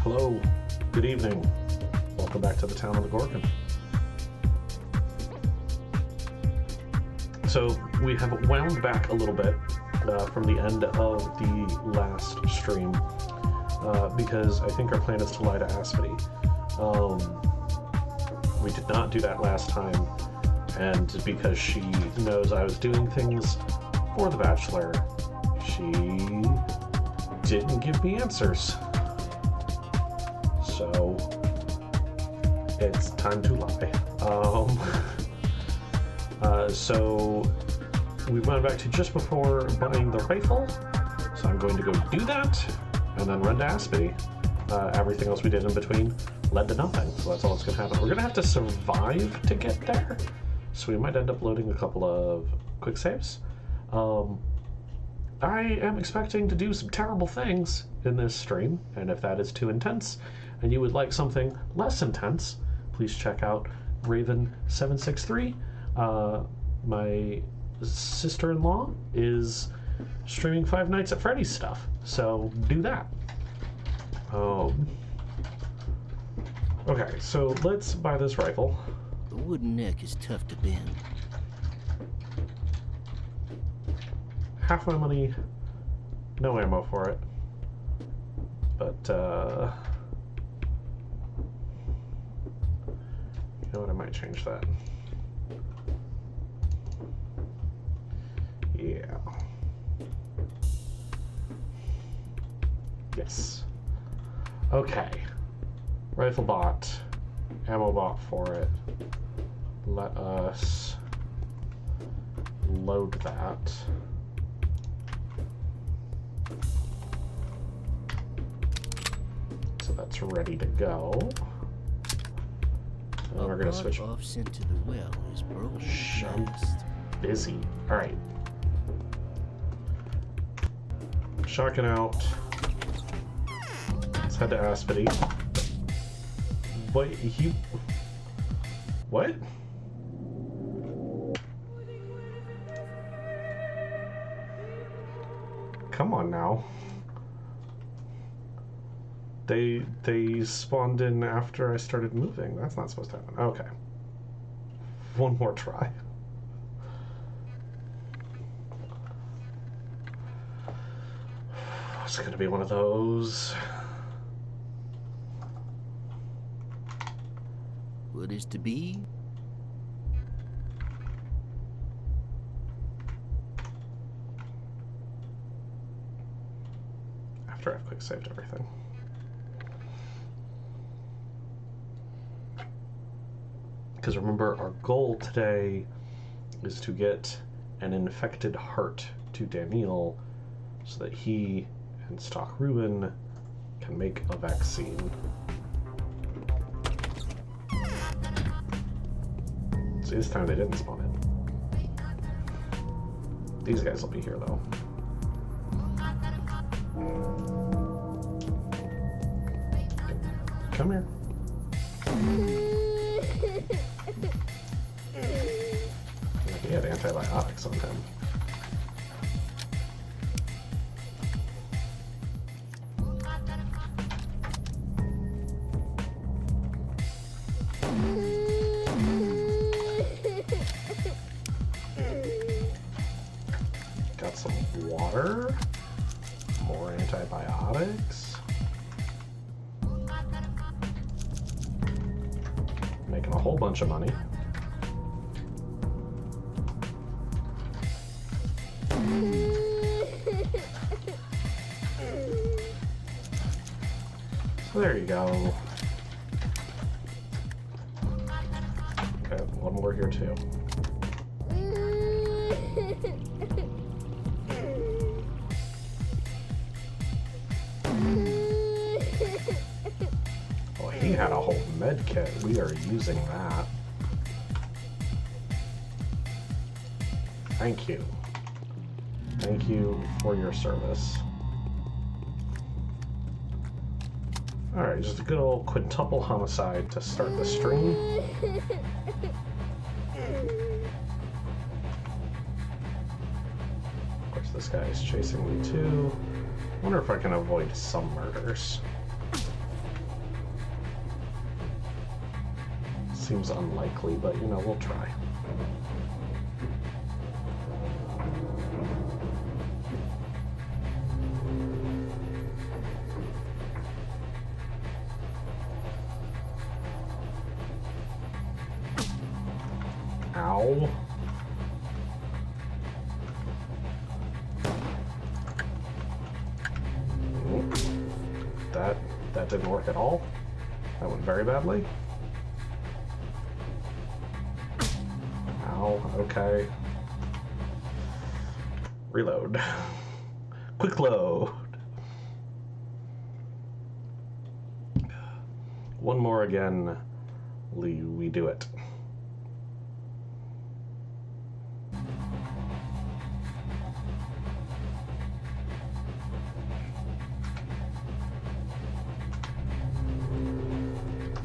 Hello, good evening. Welcome back to the town of the Gorgon. So we have wound back a little bit from the end of the last stream because I think our plan is to lie to Aspity. We did not do that last time, and because she knows I was doing things for the Bachelor, she didn't give me answers. So it's time to lie. So we went back to just before buying the rifle, so I'm going to go do that and then run to Aspity. Everything else we did in between led to nothing, so that's all that's going to happen. We're going to have to survive to get there, so we might end up loading a couple of quick saves. I am expecting to do some terrible things in this stream, and if that is too intense and you would like something less intense, please check out Raven763. My sister-in-law is streaming Five Nights at Freddy's stuff, so do that. Okay, so let's buy this rifle. The wooden neck is tough to bend. Half my money, no ammo for it. But, you know what, I might change that. Yeah. Yes. Okay. Rifle bought. Ammo bought for it. Let us load that. So that's ready to go. And we're gonna switch. Off sent to the well is broken. Fast. Busy. All right. Shotgun out. Let's head to Aspity. What? What? Come on now. They spawned in after I started moving. That's not supposed to happen. Okay. One more try. It's gonna be one of those. What is to be? After I've quick saved everything. Because remember, our goal today is to get an infected heart to Daniel so that he and Stock Ruin can make a vaccine. See, this time they didn't spawn in. These guys will be here, though. Come here. He had antibiotics on him. Got some water, more antibiotics. Making a whole bunch of money. So there you go. Okay, one more here too. Oh, he had a whole med kit. We are using that. Thank you. Thank you for your service. Alright, just a good old quintuple homicide to start the stream. Of course, this guy is chasing me too. I wonder if I can avoid some murders. Seems unlikely, but you know, we'll try. Ow. That didn't work at all. That went very badly. Ow, okay. Reload. Quick load. One more again. We do it.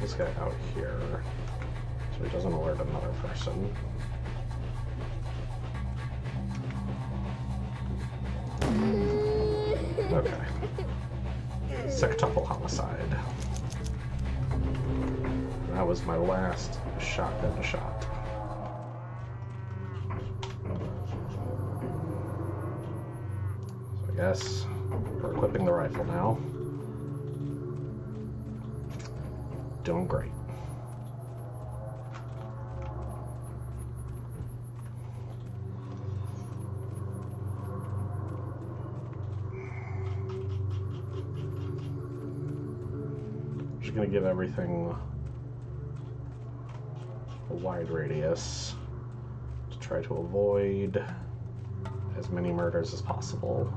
This guy out here, so he doesn't alert another person. Okay. Sextuple homicide. That was my last shotgun shot. So I guess we're equipping the rifle now. Doing great. Just gonna give everything a wide radius to try to avoid as many murders as possible.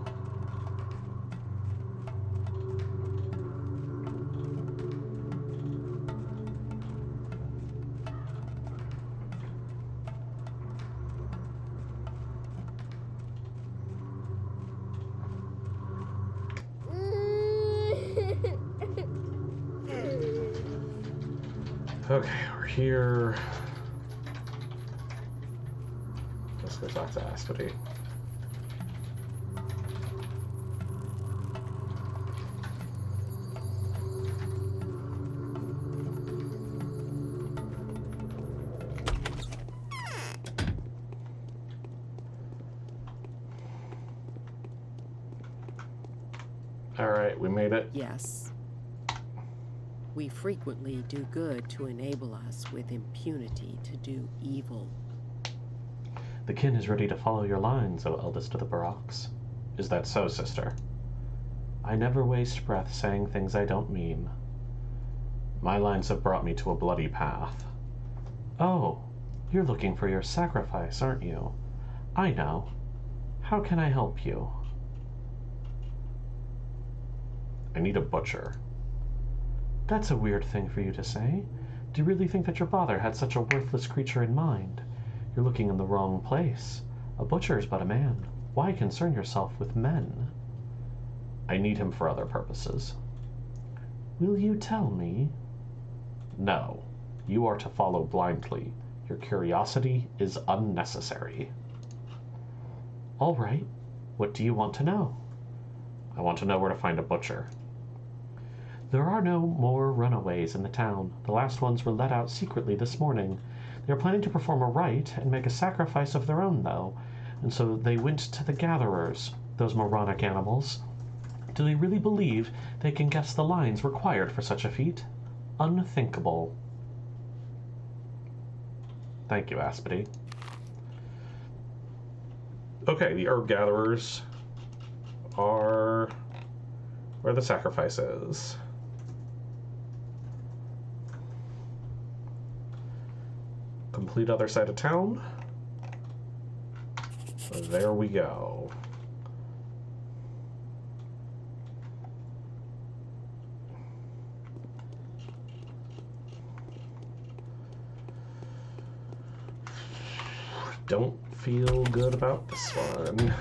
Okay, we're here. Let's go talk to Aspity. All right, we made it. Yes. We frequently do good to enable us with impunity to do evil. The kin is ready to follow your lines, O eldest of the Baroques. Is that so, sister? I never waste breath saying things I don't mean. My lines have brought me to a bloody path. Oh, you're looking for your sacrifice, aren't you? I know. How can I help you? I need a butcher. That's a weird thing for you to say. Do you really think that your father had such a worthless creature in mind? You're looking in the wrong place. A butcher is but a man. Why concern yourself with men? I need him for other purposes. Will you tell me? No. You are to follow blindly. Your curiosity is unnecessary. All right. What do you want to know? I want to know where to find a butcher. There are no more runaways in the town. The last ones were let out secretly this morning. They are planning to perform a rite and make a sacrifice of their own, though, and so they went to the gatherers, those moronic animals. Do they really believe they can guess the lines required for such a feat? Unthinkable. Thank you, Aspity. Okay, the herb gatherers are where the sacrifice is. Complete other side of town. There we go. Don't feel good about this one.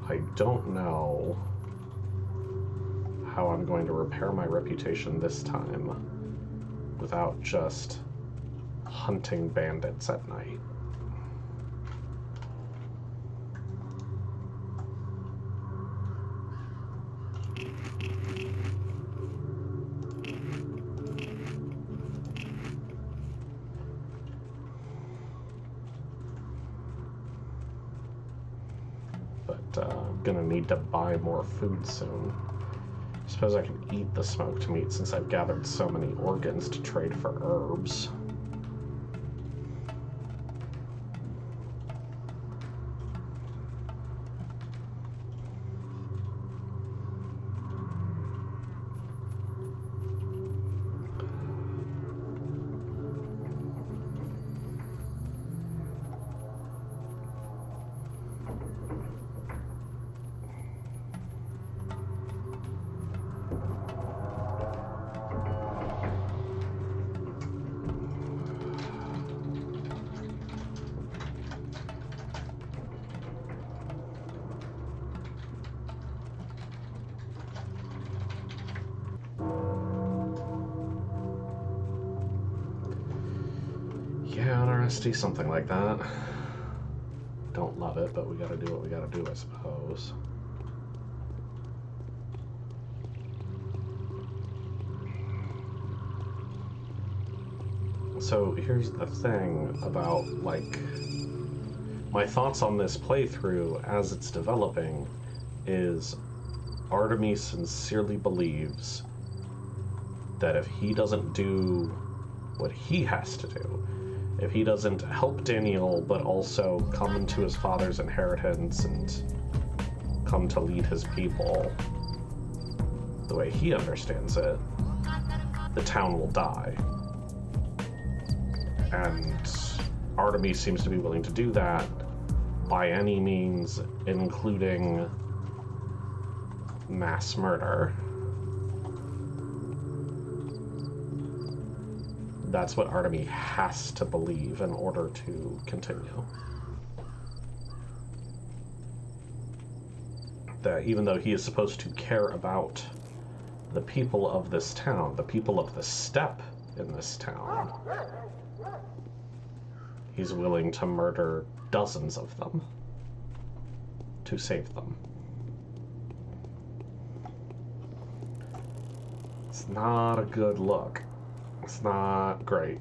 I don't know how I'm going to repair my reputation this time. without just hunting bandits at night. I'm gonna need to buy more food soon. I suppose I can eat the smoked meat since I've gathered so many organs to trade for herbs. Yeah, interesting, something like that. Don't love it, but we gotta do what we gotta do, I suppose. So here's the thing about, like, my thoughts on this playthrough as it's developing is Artemis sincerely believes that if he doesn't do what he has to do, if he doesn't help Daniel but also come into his father's inheritance and come to lead his people the way he understands it, the town will die. And Artemis seems to be willing to do that by any means, including mass murder. That's what Artemis has to believe in order to continue. That even though he is supposed to care about the people of this town, the people of the steppe in this town, he's willing to murder dozens of them to save them. It's not a good look. It's not great.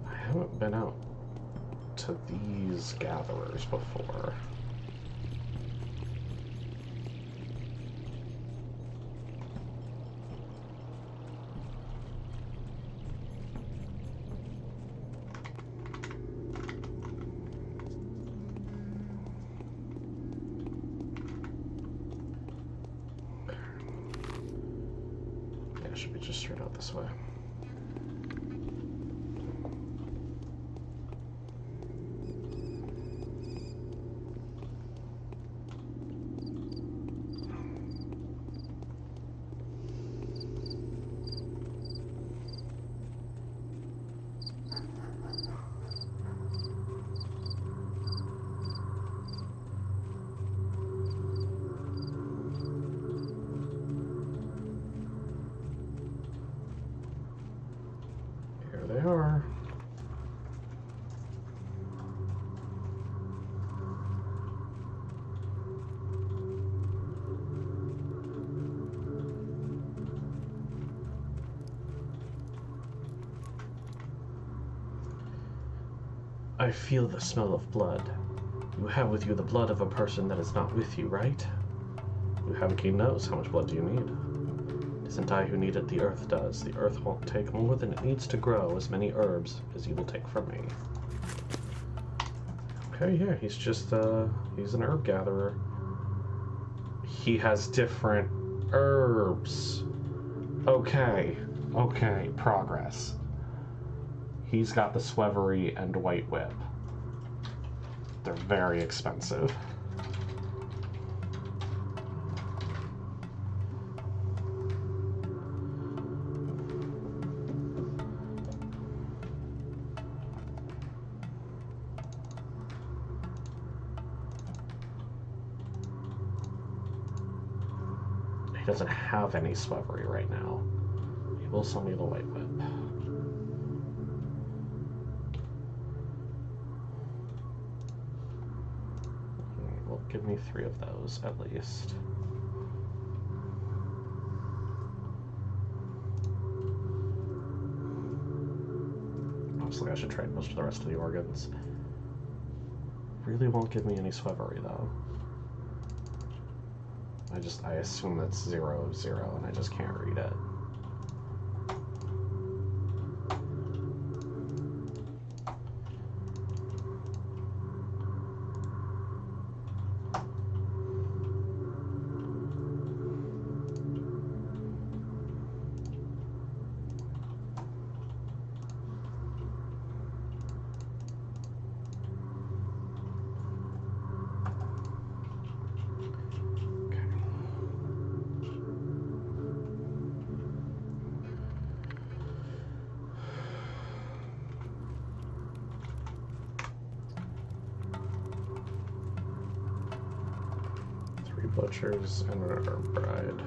I haven't been out to these gatherers before. Should be just straight out this way. They are. I feel the smell of blood. You have with you the blood of a person that is not with you, right? You have a keen nose. How much blood do you need? It isn't I who need it, the earth does. The earth won't take more than it needs to grow as many herbs as you will take from me. Okay, yeah, he's just, he's an herb gatherer. He has different herbs. Okay, progress. He's got the Swevery and White Whip. They're very expensive. He doesn't have any swevery right now. He will sell me the white whip. Well, give me 3 of those at least. Honestly, I should trade most of the rest of the organs. Really won't give me any swevery though. I assume that's 0, 0, and I just can't read it. Butchers and an herb bride.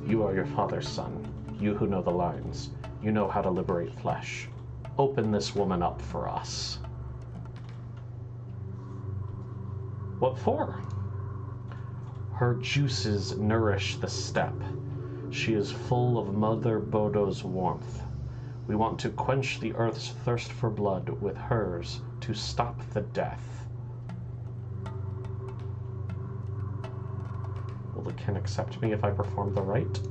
You are your father's son. You who know the lines. You know how to liberate flesh. Open this woman up for us. What for? Her juices nourish the steppe. She is full of Mother Bodo's warmth. We want to quench the earth's thirst for blood with hers to stop the death. Will the kin accept me if I perform the rite?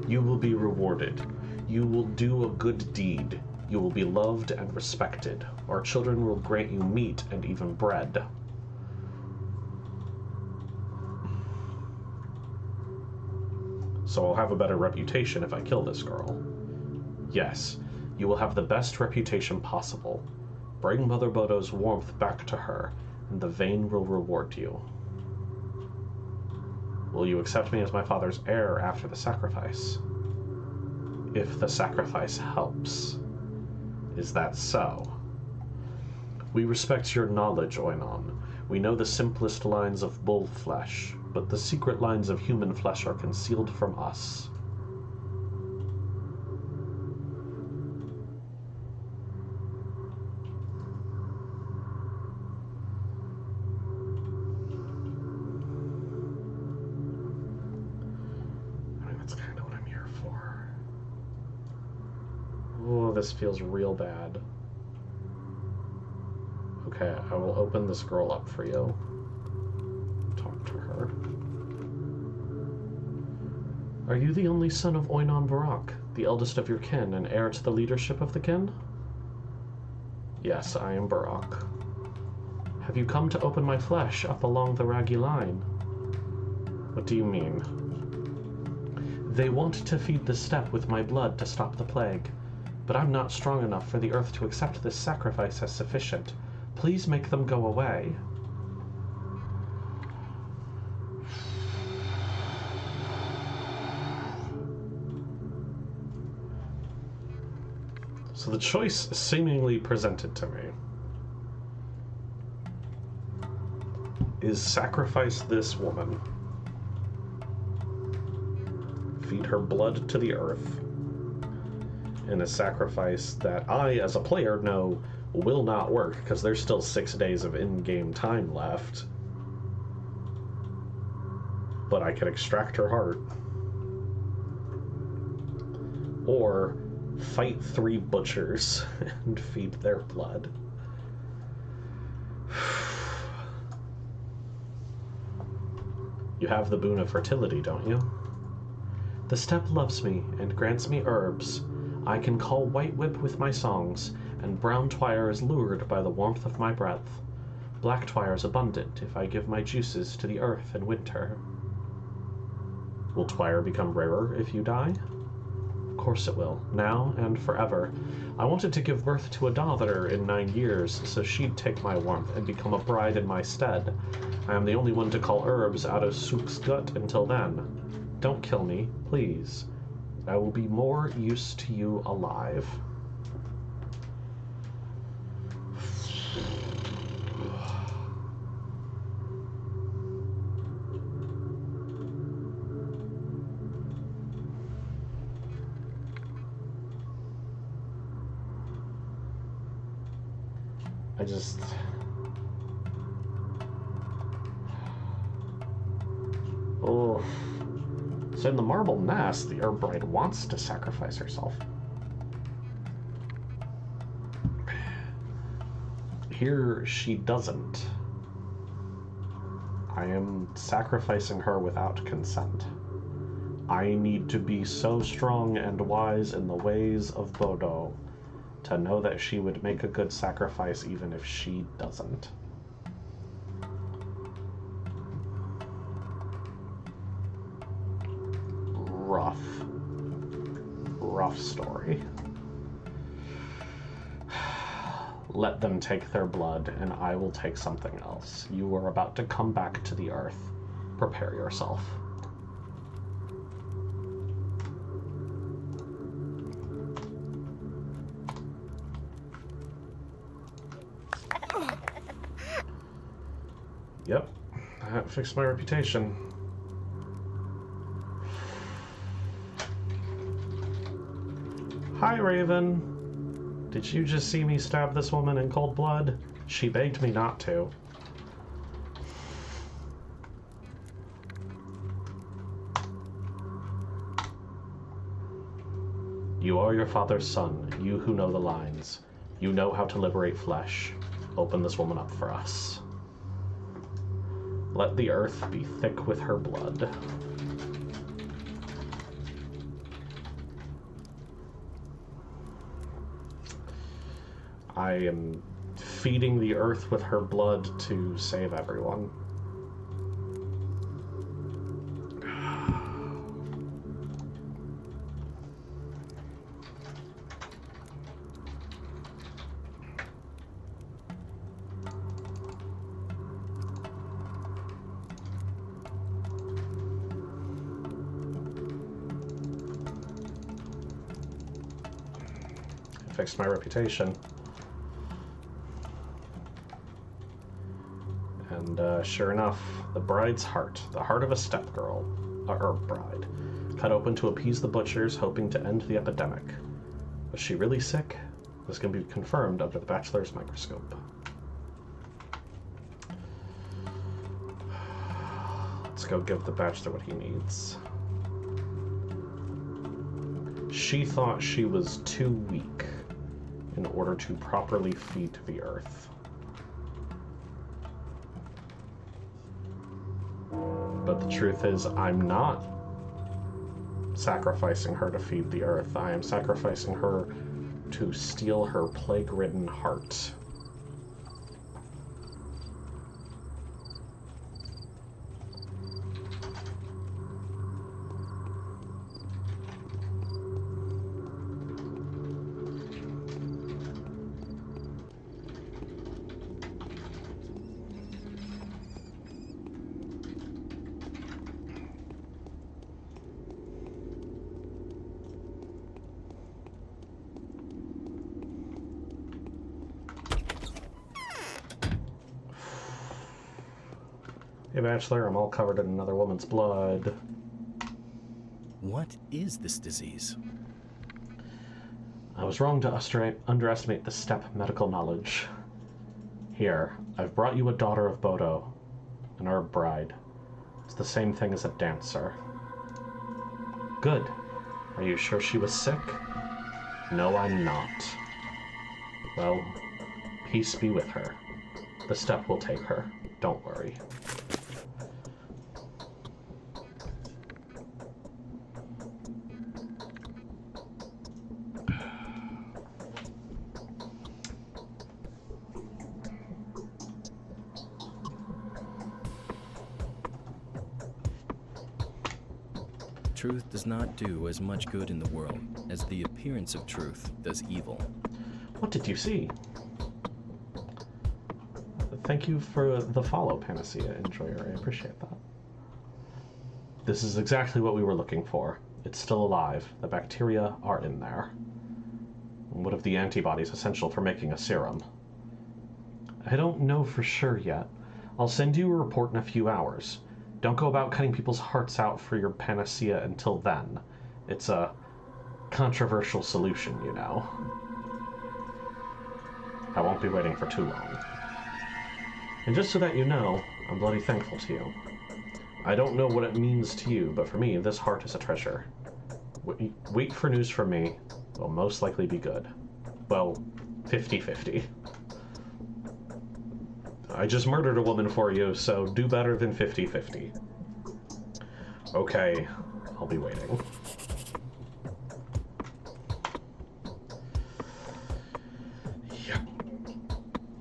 You will be rewarded. You will do a good deed. You will be loved and respected. Our children will grant you meat and even bread. So I'll have a better reputation if I kill this girl. Yes, you will have the best reputation possible. Bring Mother Bodo's warmth back to her, and the vein will reward you. Will you accept me as my father's heir after the sacrifice? If the sacrifice helps. Is that so? We respect your knowledge, Oinon. We know the simplest lines of bull flesh, but the secret lines of human flesh are concealed from us. This feels real bad. Okay, I will open this girl up for you. Talk to her. Are you the only son of Oinon Barak, the eldest of your kin and heir to the leadership of the kin? Yes, I am Barak. Have you come to open my flesh up along the Raggy line? What do you mean? They want to feed the steppe with my blood to stop the plague. But I'm not strong enough for the earth to accept this sacrifice as sufficient. Please make them go away. So the choice seemingly presented to me is sacrifice this woman, feed her blood to the earth, in a sacrifice that I, as a player, know will not work because there's still 6 days of in-game time left. But I can extract her heart. Or fight 3 butchers and feed their blood. You have the boon of fertility, don't you? The steppe loves me and grants me herbs. I can call White Whip with my songs, and Brown Twire is lured by the warmth of my breath. Black Twire is abundant if I give my juices to the earth in winter. Will Twire become rarer if you die? Of course it will, now and forever. I wanted to give birth to a daughter in 9 years, so she'd take my warmth and become a bride in my stead. I am the only one to call herbs out of Sook's gut until then. Don't kill me, please. I will be more use to you alive. I just... Oh. So in the marble nest, the herb bride wants to sacrifice herself. Here, she doesn't. I am sacrificing her without consent. I need to be so strong and wise in the ways of Bodo to know that she would make a good sacrifice even if she doesn't. Rough story. Let them take their blood, and I will take something else. You are about to come back to the earth. Prepare yourself. Yep, that fixed my reputation. Hi, Raven. Did you just see me stab this woman in cold blood? She begged me not to. You are your father's son, you who know the lines. You know how to liberate flesh. Open this woman up for us. Let the earth be thick with her blood. I am feeding the earth with her blood to save everyone. It fixed my reputation. And sure enough, the bride's heart, the heart of a step-girl, a herb bride, cut open to appease the butchers, hoping to end the epidemic. Was she really sick? This can be confirmed under the bachelor's microscope. Let's go give the bachelor what he needs. She thought she was too weak in order to properly feed the earth. But the truth is, I'm not sacrificing her to feed the earth. I am sacrificing her to steal her plague-ridden heart. Hey, Bachelor, I'm all covered in another woman's blood. What is this disease? I was wrong to underestimate the step medical knowledge. Here, I've brought you a daughter of Bodo, an herb bride. It's the same thing as a dancer. Good. Are you sure she was sick? No, I'm not. Well, peace be with her. The step will take her. Don't worry. Truth does not do as much good in the world as the appearance of truth does evil. What did you see? Thank you for the follow, Panacea Enjoyer. I appreciate that. This is exactly what we were looking for. It's still alive. The bacteria are in there. What of the antibodies essential for making a serum? I don't know for sure yet. I'll send you a report in a few hours. Don't go about cutting people's hearts out for your panacea until then. It's a controversial solution, you know. I won't be waiting for too long. And just so that you know, I'm bloody thankful to you. I don't know what it means to you, but for me, this heart is a treasure. Wait for news from me. Will most likely be good. Well, 50-50. I just murdered a woman for you, so do better than 50-50. Okay, I'll be waiting. Yep.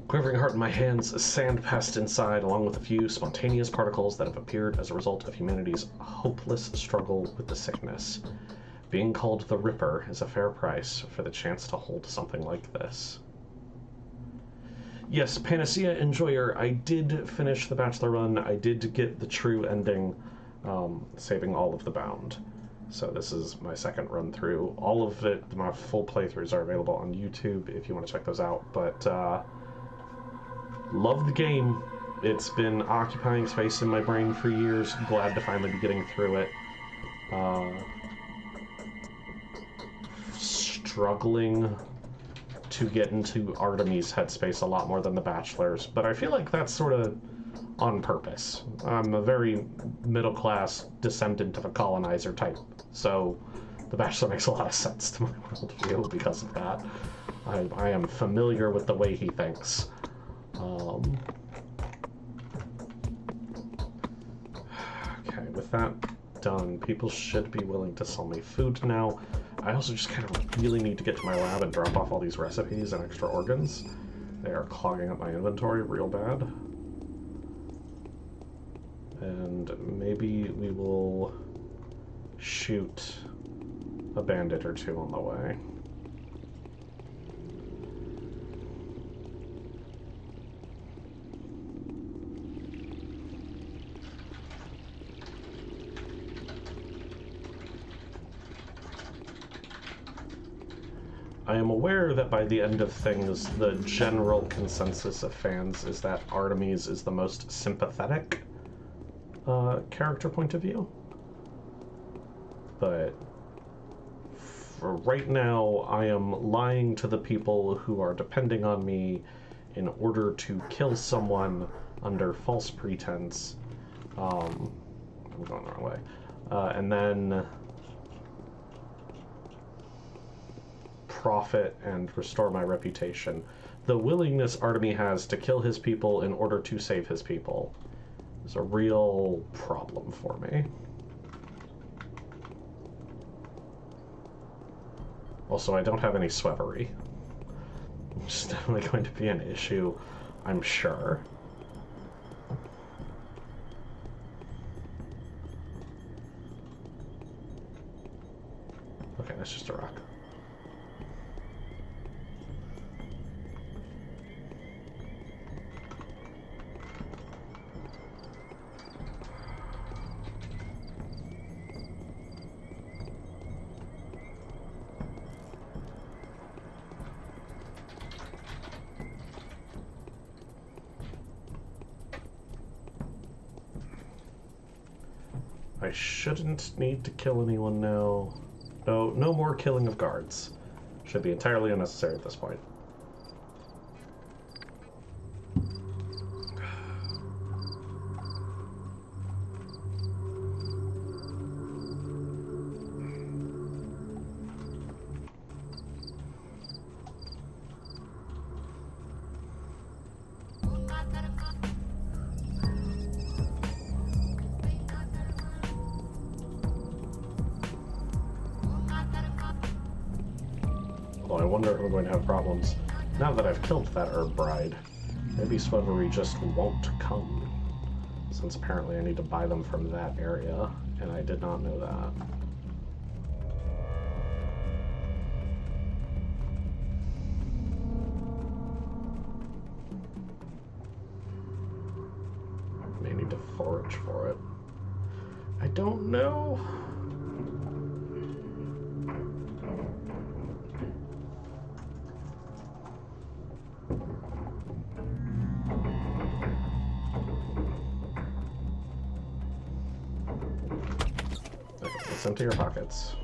Quivering heart in my hands, sand passed inside, along with a few spontaneous particles that have appeared as a result of humanity's hopeless struggle with the sickness. Being called the Ripper is a fair price for the chance to hold something like this. Yes, Panacea Enjoyer, I did finish the Bachelor run. I did get the true ending, saving all of the bound. So this is my second run through. All of it, my full playthroughs are available on YouTube if you want to check those out. But, love the game. It's been occupying space in my brain for years. Glad to finally be getting through it. Struggling to get into Artemis' headspace a lot more than the Bachelor's, but I feel like that's sort of on purpose. I'm a very middle-class descendant of a colonizer type, so the Bachelor makes a lot of sense to my worldview because of that. I am familiar with the way he thinks. Okay, with that done, people should be willing to sell me food now. I also just kind of really need to get to my lab and drop off all these recipes and extra organs. They are clogging up my inventory real bad. And maybe we will shoot a bandit or two on the way. I am aware that by the end of things, the general consensus of fans is that Artemis is the most sympathetic character point of view. But for right now, I am lying to the people who are depending on me in order to kill someone under false pretense. I'm going the wrong way. And then profit and restore my reputation. The willingness Artemis has to kill his people in order to save his people is a real problem for me. Also, I don't have any swevery. It's definitely going to be an issue, I'm sure. Okay, that's just a rock. I shouldn't need to kill anyone now. No more killing of guards. Should be entirely unnecessary at this point. Although I wonder if I'm going to have problems now that I've killed that herb bride. Maybe Swevery just won't come, since apparently I need to buy them from that area, and I did not know that. I may need to forage for it. I don't know. Let's empty your pockets.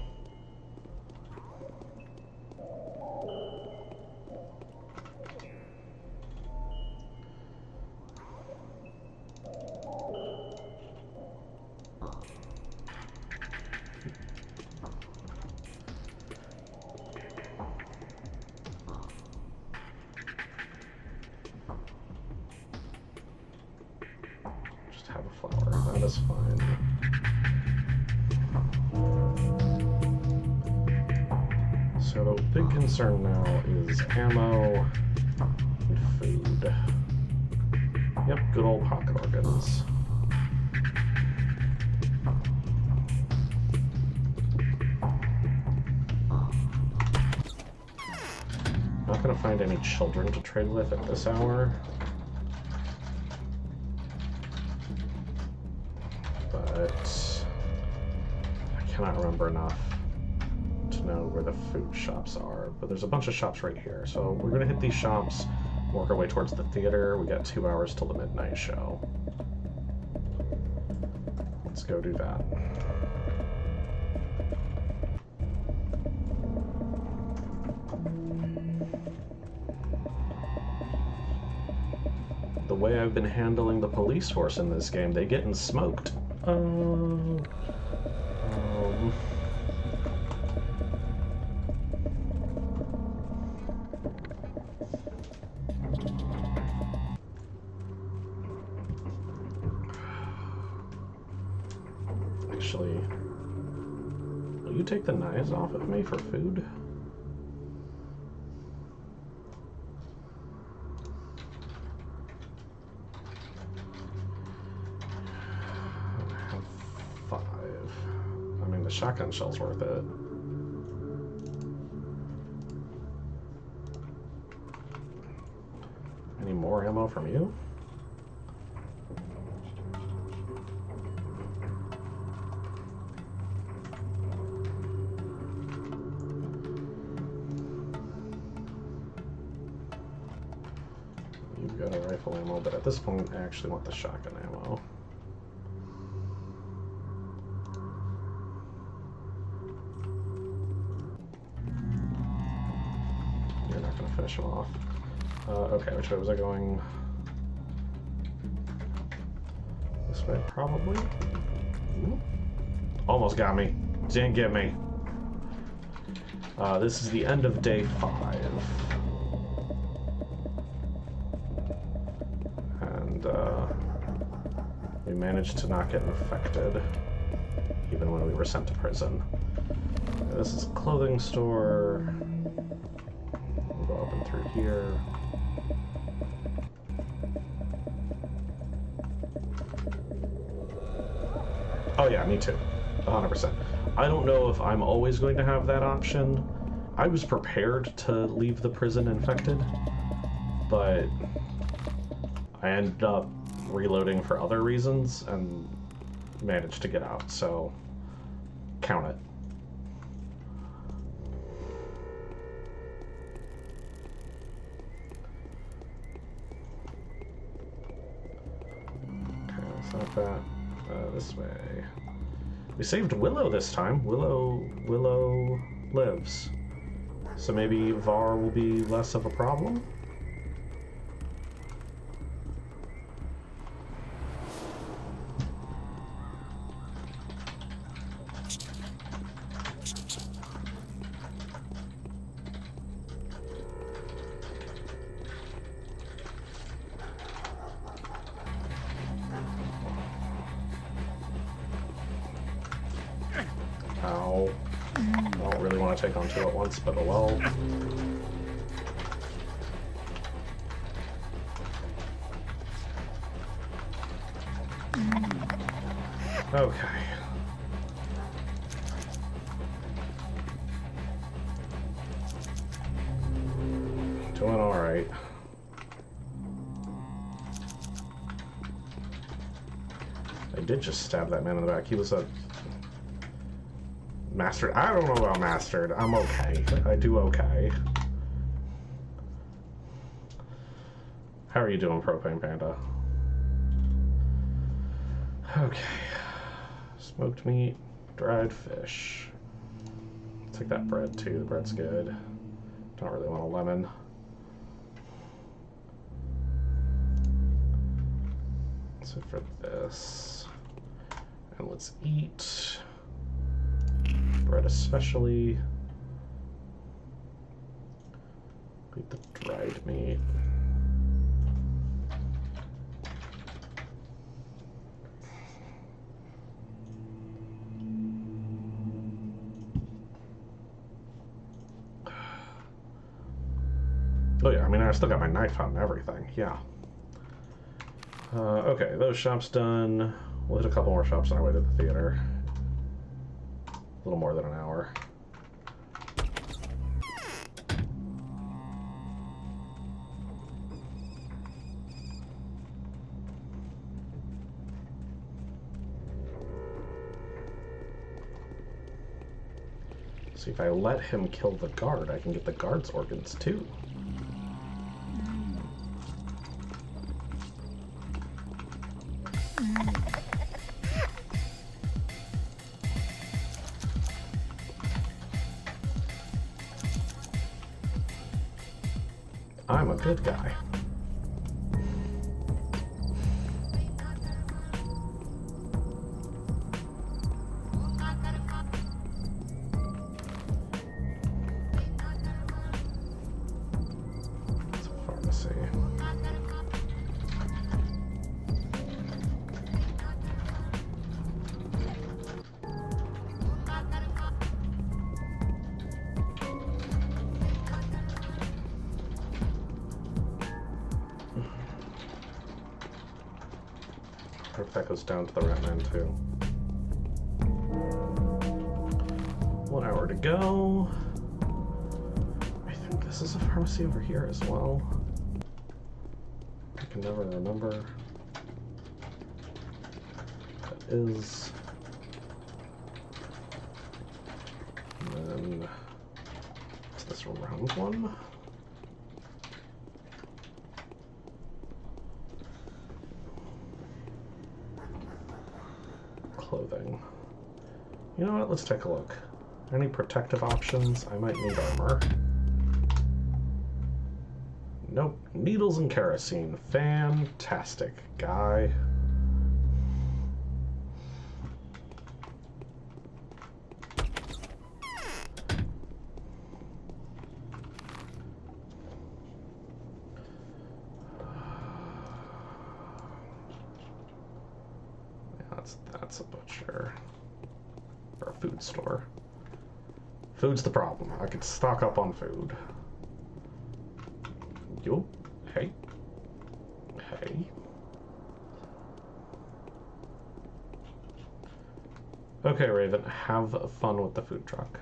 flour. That is fine. So the big concern now is ammo and food. Yep, good old pocket organs. Not gonna find any children to trade with at this hour. But I cannot remember enough to know where the food shops are. But there's a bunch of shops right here. So we're gonna hit these shops, work our way towards the theater. We got 2 hours till the midnight show. Let's go do that. The way I've been handling the police force in this game, they getting smoked. Actually, will you take the knives off of me for food? Shotgun shell's worth it. Any more ammo from you? You've got a rifle ammo, but at this point I actually want the shotgun ammo. Finish him off. Okay, which way was I going? This way, probably. Ooh. Almost got me. Didn't get me. This is the end of day 5. And we managed to not get infected, even when we were sent to prison. This is a clothing store. Up and through here. Oh yeah, me too. 100%. I don't know if I'm always going to have that option. I was prepared to leave the prison infected, but I ended up reloading for other reasons and managed to get out, so count it. Not that. This way. We saved Willow this time. Willow lives. So maybe Var will be less of a problem? Ow. I don't really want to take on 2 at once, but oh well. Okay. Doing alright. I did just stab that man in the back. He was a mastered. I don't know about mastered. I'm okay. I do okay. How are you doing, Propane Panda? Okay. Smoked meat, dried fish. Take that bread too. The bread's good. Don't really want a lemon. So for this, and let's eat. Bread especially. Eat the dried meat. Oh yeah, I mean, I still got my knife out and everything, yeah. Okay, those shops done. We'll hit a couple more shops on our way to the theater. A little more than an hour. See, if I let him kill the guard, I can get the guard's organs too. I'm a good guy. It's a pharmacy. I hope that goes down to the rat man too. 1 hour to go. I think this is a pharmacy over here as well. I can never remember. That is. And then is this round one? Clothing. You know what? Let's take a look. Any protective options? I might need armor. Nope. Needles and kerosene. Fantastic, guy. That's a butcher. Or a food store. Food's the problem. I could stock up on food. Yo. Hey. Hey. Okay, Raven, have fun with the food truck.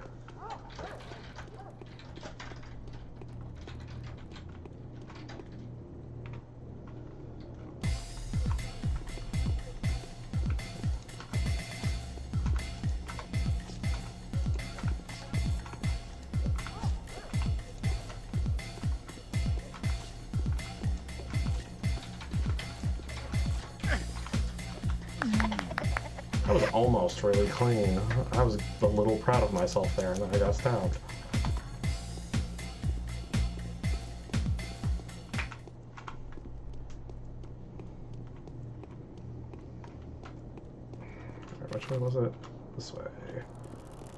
That was almost really clean. I was a little proud of myself there, and then I got stabbed. Which way was it? This way.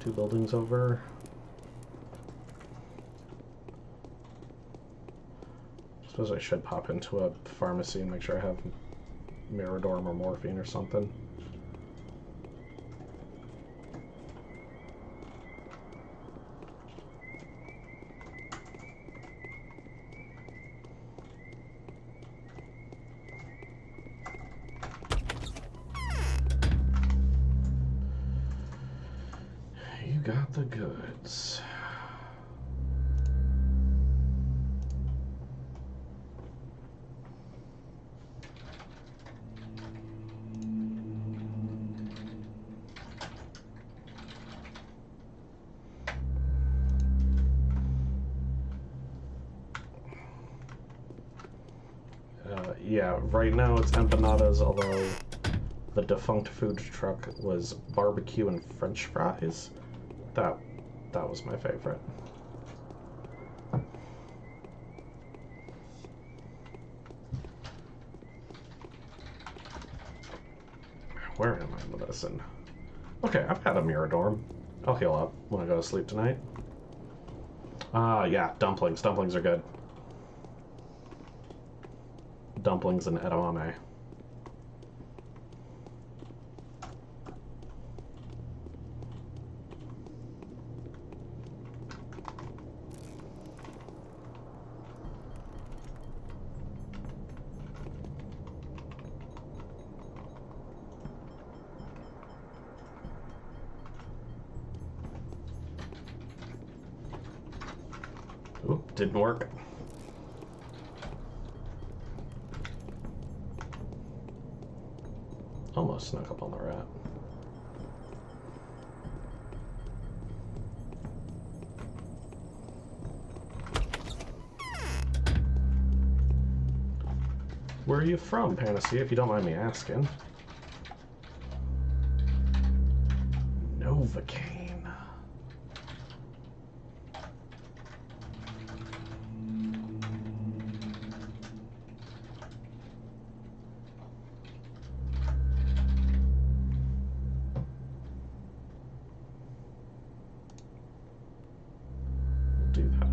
2 buildings over. I suppose I should pop into a pharmacy and make sure I have Miradorm or morphine or something. You got the goods. Yeah, right now it's empanadas, although the defunct food truck was barbecue and French fries. That was my favorite. Where am I, medicine? Okay, I've got a Miradorm. I'll heal up when I go to sleep tonight. Yeah, dumplings. Dumplings are good. Dumplings and edamame. Didn't work. Almost snuck up on the rat. Where are you from, Panacea, if you don't mind me asking? Novocaine. Do that.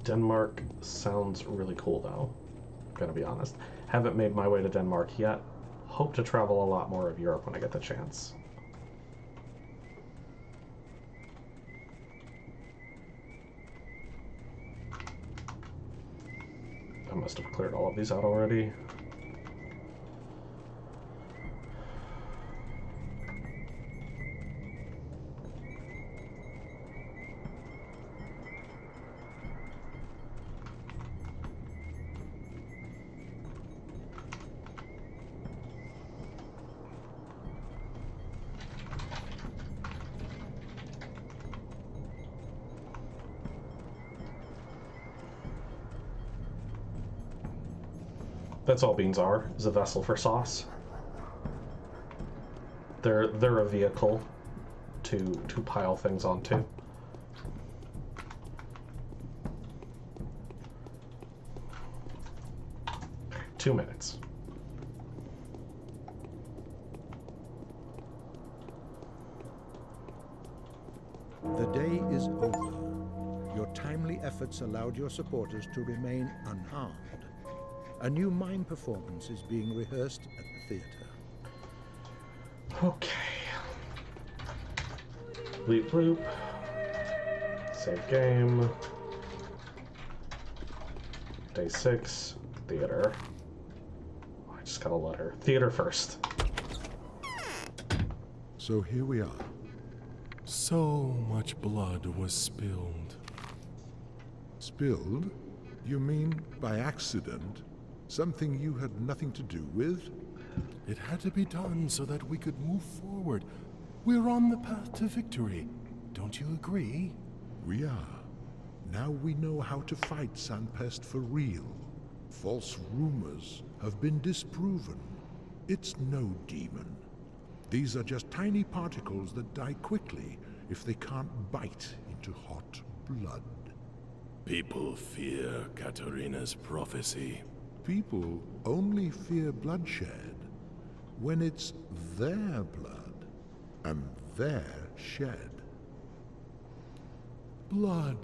Denmark sounds really cool though, gotta be honest. Haven't made my way to Denmark yet. Hope to travel a lot more of Europe when I get the chance. I must have cleared all of these out already. That's all beans are, is a vessel for sauce. They're a vehicle to pile things onto. Two minutes. The day is over. Your timely efforts allowed your supporters to remain unharmed. A new mime performance is being rehearsed at the theater. Okay. Bleep bloop. Save game. Day 6. Theater. Oh, I just got a letter. Theater first. So here we are. So much blood was spilled. Spilled? You mean by accident? Something you had nothing to do with? It had to be done so that we could move forward. We're on the path to victory. Don't you agree? We are. Now we know how to fight Sanpest for real. False rumors have been disproven. It's no demon. These are just tiny particles that die quickly if they can't bite into hot blood. People fear Katarina's prophecy. People only fear bloodshed when it's their blood and their shed. Blood.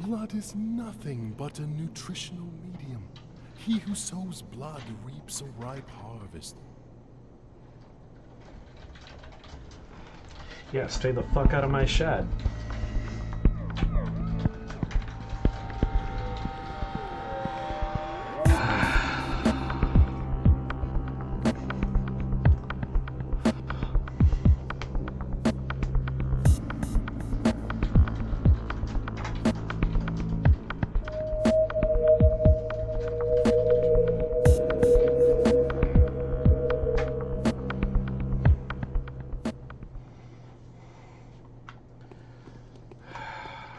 Blood is nothing but a nutritional medium. He who sows blood reaps a ripe harvest. Yeah, stay the fuck out of my shed.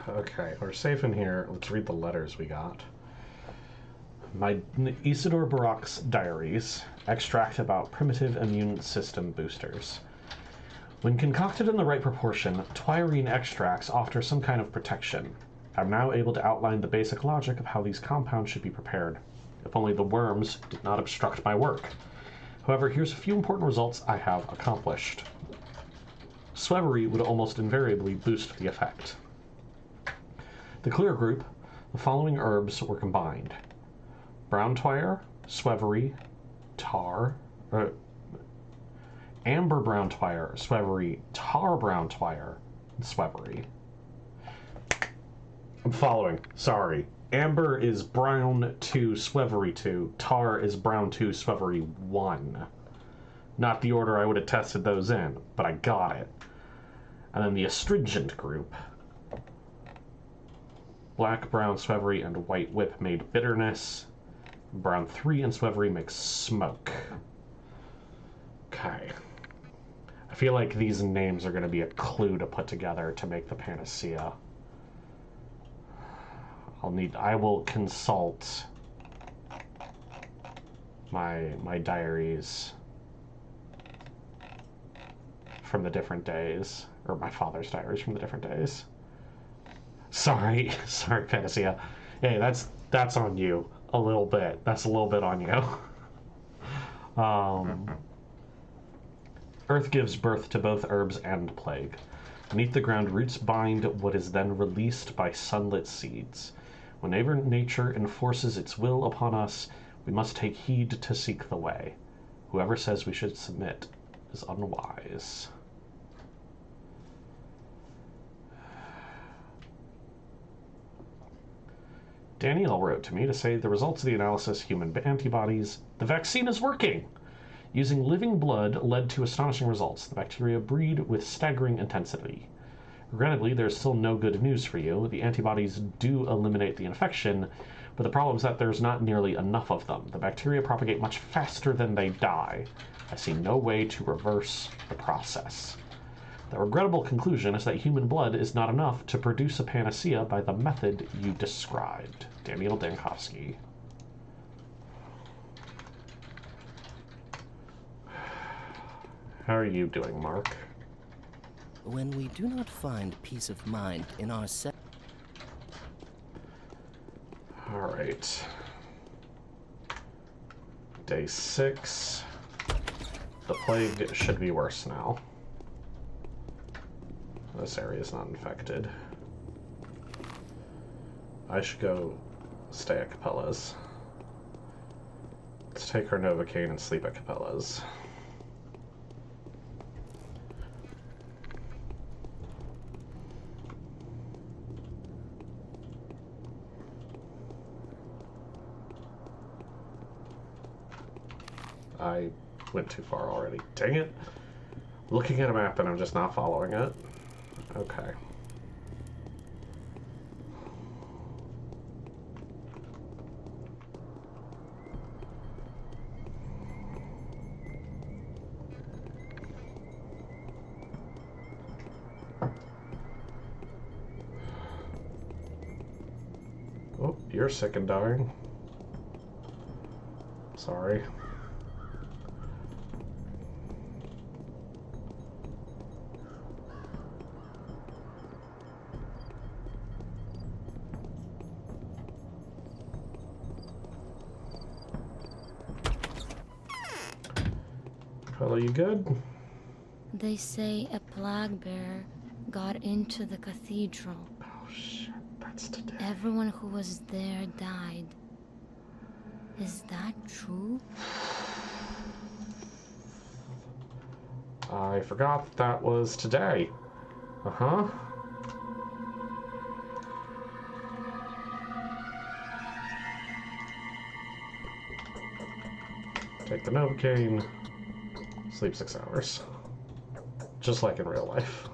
Okay, we're safe in here. Let's read the letters we got. My Isidore Barak's diaries. Extract about primitive immune system boosters. When concocted in the right proportion, twirine extracts offer some kind of protection. I'm now able to outline the basic logic of how these compounds should be prepared. If only the worms did not obstruct my work. However, here's a few important results I have accomplished. Swevery would almost invariably boost the effect. The clear group, the following herbs were combined. Browntwire, Swevery, Tar, Amber Browntwire, Swevery, Tar Browntwire, and Swevery. I'm following. Sorry. Amber is brown 2, Swevery 2. Tar is brown 2, Swevery 1. Not the order I would have tested those in, but I got it. And then the astringent group. Black, brown, Swevery, and white whip made bitterness. Brown 3 and Swevery makes smoke. Okay. I feel like these names are going to be a clue to put together to make the panacea. I will consult my diaries from the different days, or my father's diaries from the different days. Sorry, Panacea. Hey, that's on you a little bit. That's a little bit on you. Earth gives birth to both herbs and plague. Beneath the ground, roots bind what is then released by sunlit seeds. Whenever nature enforces its will upon us, we must take heed to seek the way. Whoever says we should submit is unwise. Danielle wrote to me to say the results of the analysis, human antibodies, the vaccine is working! Using living blood led to astonishing results. The bacteria breed with staggering intensity. Regrettably, there's still no good news for you. The antibodies do eliminate the infection, but the problem is that there's not nearly enough of them. The bacteria propagate much faster than they die. I see no way to reverse the process. The regrettable conclusion is that human blood is not enough to produce a panacea by the method you described. Daniel Dankowski. How are you doing, Mark? When we do not find peace of mind in our Alright. Day 6. The plague should be worse now. This area is not infected. I should go stay at Capella's. Let's take our Novocaine and sleep at Capella's. I went too far already. Dang it. Looking at a map and I'm just not following it. Okay. Oh, you're sick and dying. Sorry. Are you good? They say a plague bearer got into the cathedral. Oh shit, that's today. Everyone who was there died. Is that true? I forgot that was today. Uh-huh. Take the Novocaine. Sleep 6 hours. Just like in real life.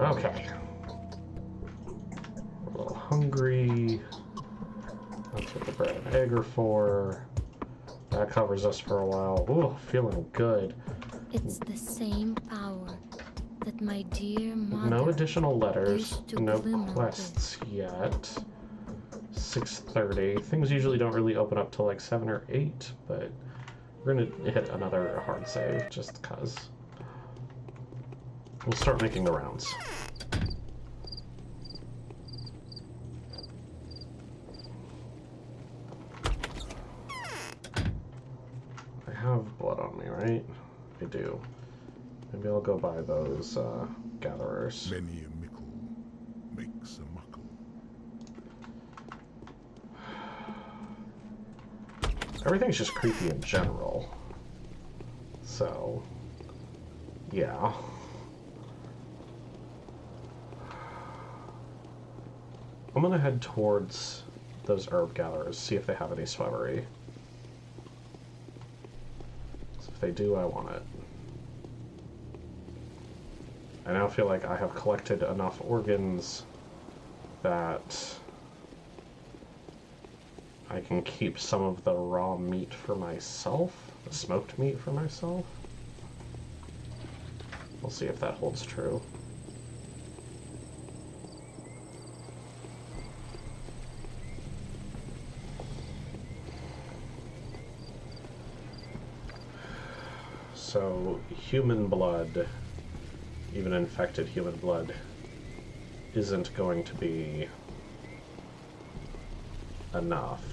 Okay. We're a little hungry. That's what the bread and egg are for. That covers us for a while. Ooh, feeling good. It's the same power that my dear mother No additional letters. used to No glimmer quests yet. 6:30. Things usually don't really open up till like 7 or 8, but we're gonna hit another hard save just cause. We'll start making the rounds. I have blood on me, right? I do. Maybe I'll go buy those gatherers. Many a mickle makes a muckle. Everything's just creepy in general. So, yeah. I'm gonna head towards those herb gatherers, see if they have any swemmery. So if they do, I want it. I now feel like I have collected enough organs that I can keep some of the raw meat for myself, the smoked meat for myself. We'll see if that holds true. So, human blood, even infected human blood, isn't going to be enough.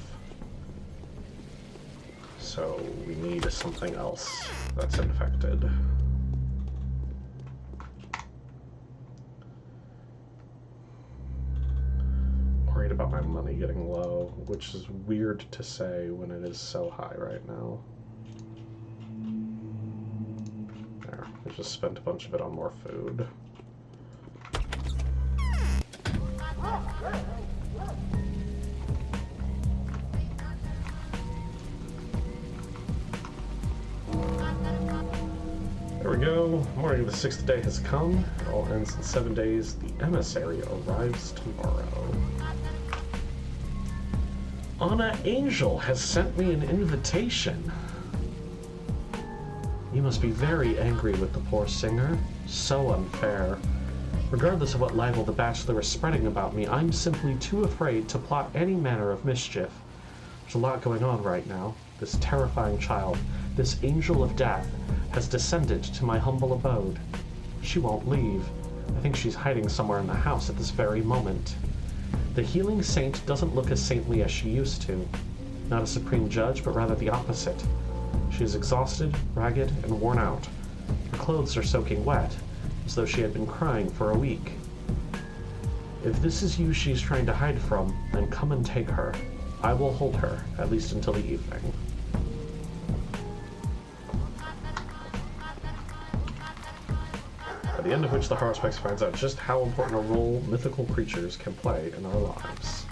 So, we need something else that's infected. Worried about my money getting low, which is weird to say when it is so high right now. I just spent a bunch of it on more food. There we go. Morning of the 6th day has come. It all ends in 7 days. The emissary arrives tomorrow. Anna Angel has sent me an invitation. You must be very angry with the poor singer. So unfair. Regardless of what libel the Bachelor is spreading about me, I'm simply too afraid to plot any manner of mischief. There's a lot going on right now. This terrifying child, this angel of death, has descended to my humble abode. She won't leave. I think she's hiding somewhere in the house at this very moment. The healing saint doesn't look as saintly as she used to. Not a supreme judge, but rather the opposite. She is exhausted, ragged, and worn out. Her clothes are soaking wet, as though she had been crying for a week. If this is you she's trying to hide from, then come and take her. I will hold her, at least until the evening. At the end of which the Haruspex finds out just how important a role mythical creatures can play in our lives.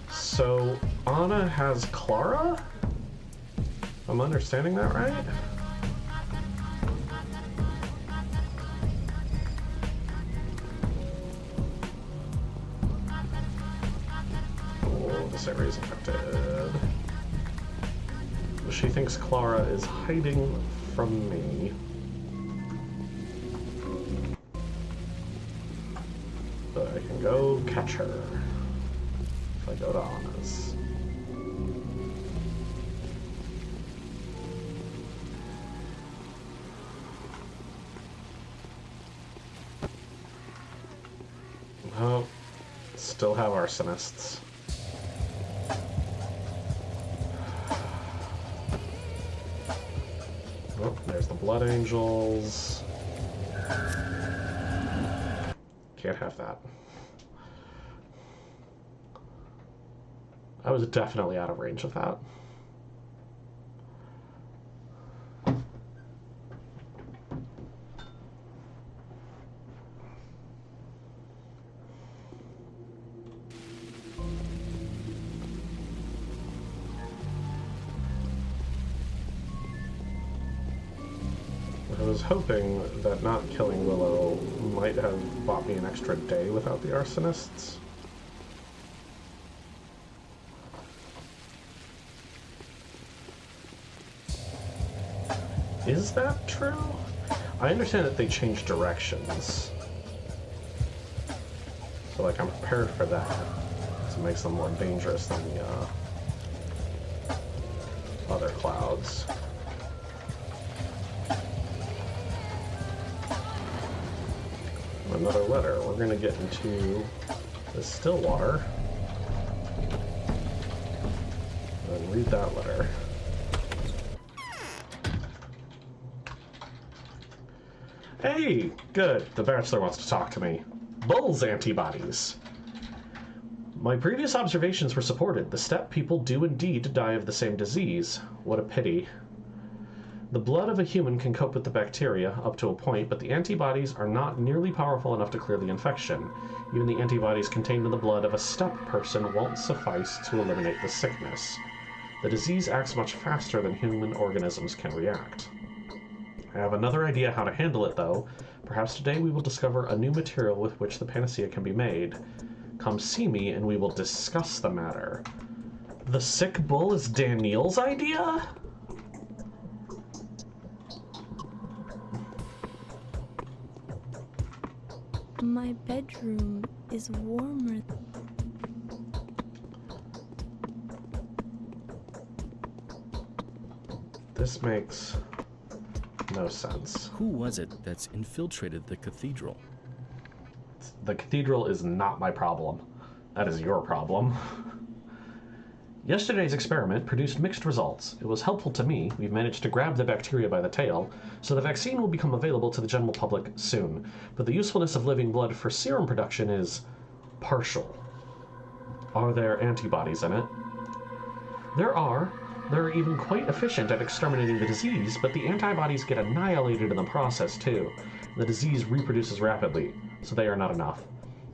So, Anna has Clara? I'm understanding that right? Oh, this area is infected. She thinks Clara is hiding from me. But I can go catch her if I go to Anna's. Oh, still have arsonists. Oh, there's the Blood Angels. Can't have that. I was definitely out of range of that. I was hoping that not killing Willow might have bought me an extra day without the arsonists. Is that true? I understand that they changed directions. So, like, I'm prepared for that. So it makes them more dangerous than the other clouds. Another letter. We're going to get into the Stillwater and read that letter. Hey, good. The Bachelor wants to talk to me. Bull's antibodies. My previous observations were supported. The steppe people do indeed die of the same disease. What a pity. The blood of a human can cope with the bacteria up to a point, but the antibodies are not nearly powerful enough to clear the infection. Even the antibodies contained in the blood of a steppe person won't suffice to eliminate the sickness. The disease acts much faster than human organisms can react. I have another idea how to handle it, though. Perhaps today we will discover a new material with which the panacea can be made. Come see me and we will discuss the matter. The sick bull is Daniel's idea? My bedroom is warmer. This makes no sense. Who was it that's infiltrated the cathedral? The cathedral is not my problem. That is your problem. Yesterday's experiment produced mixed results. It was helpful to me. We've managed to grab the bacteria by the tail, so the vaccine will become available to the general public soon. But the usefulness of living blood for serum production is partial. Are there antibodies in it? There are. They're even quite efficient at exterminating the disease, but the antibodies get annihilated in the process too. The disease reproduces rapidly, so they are not enough.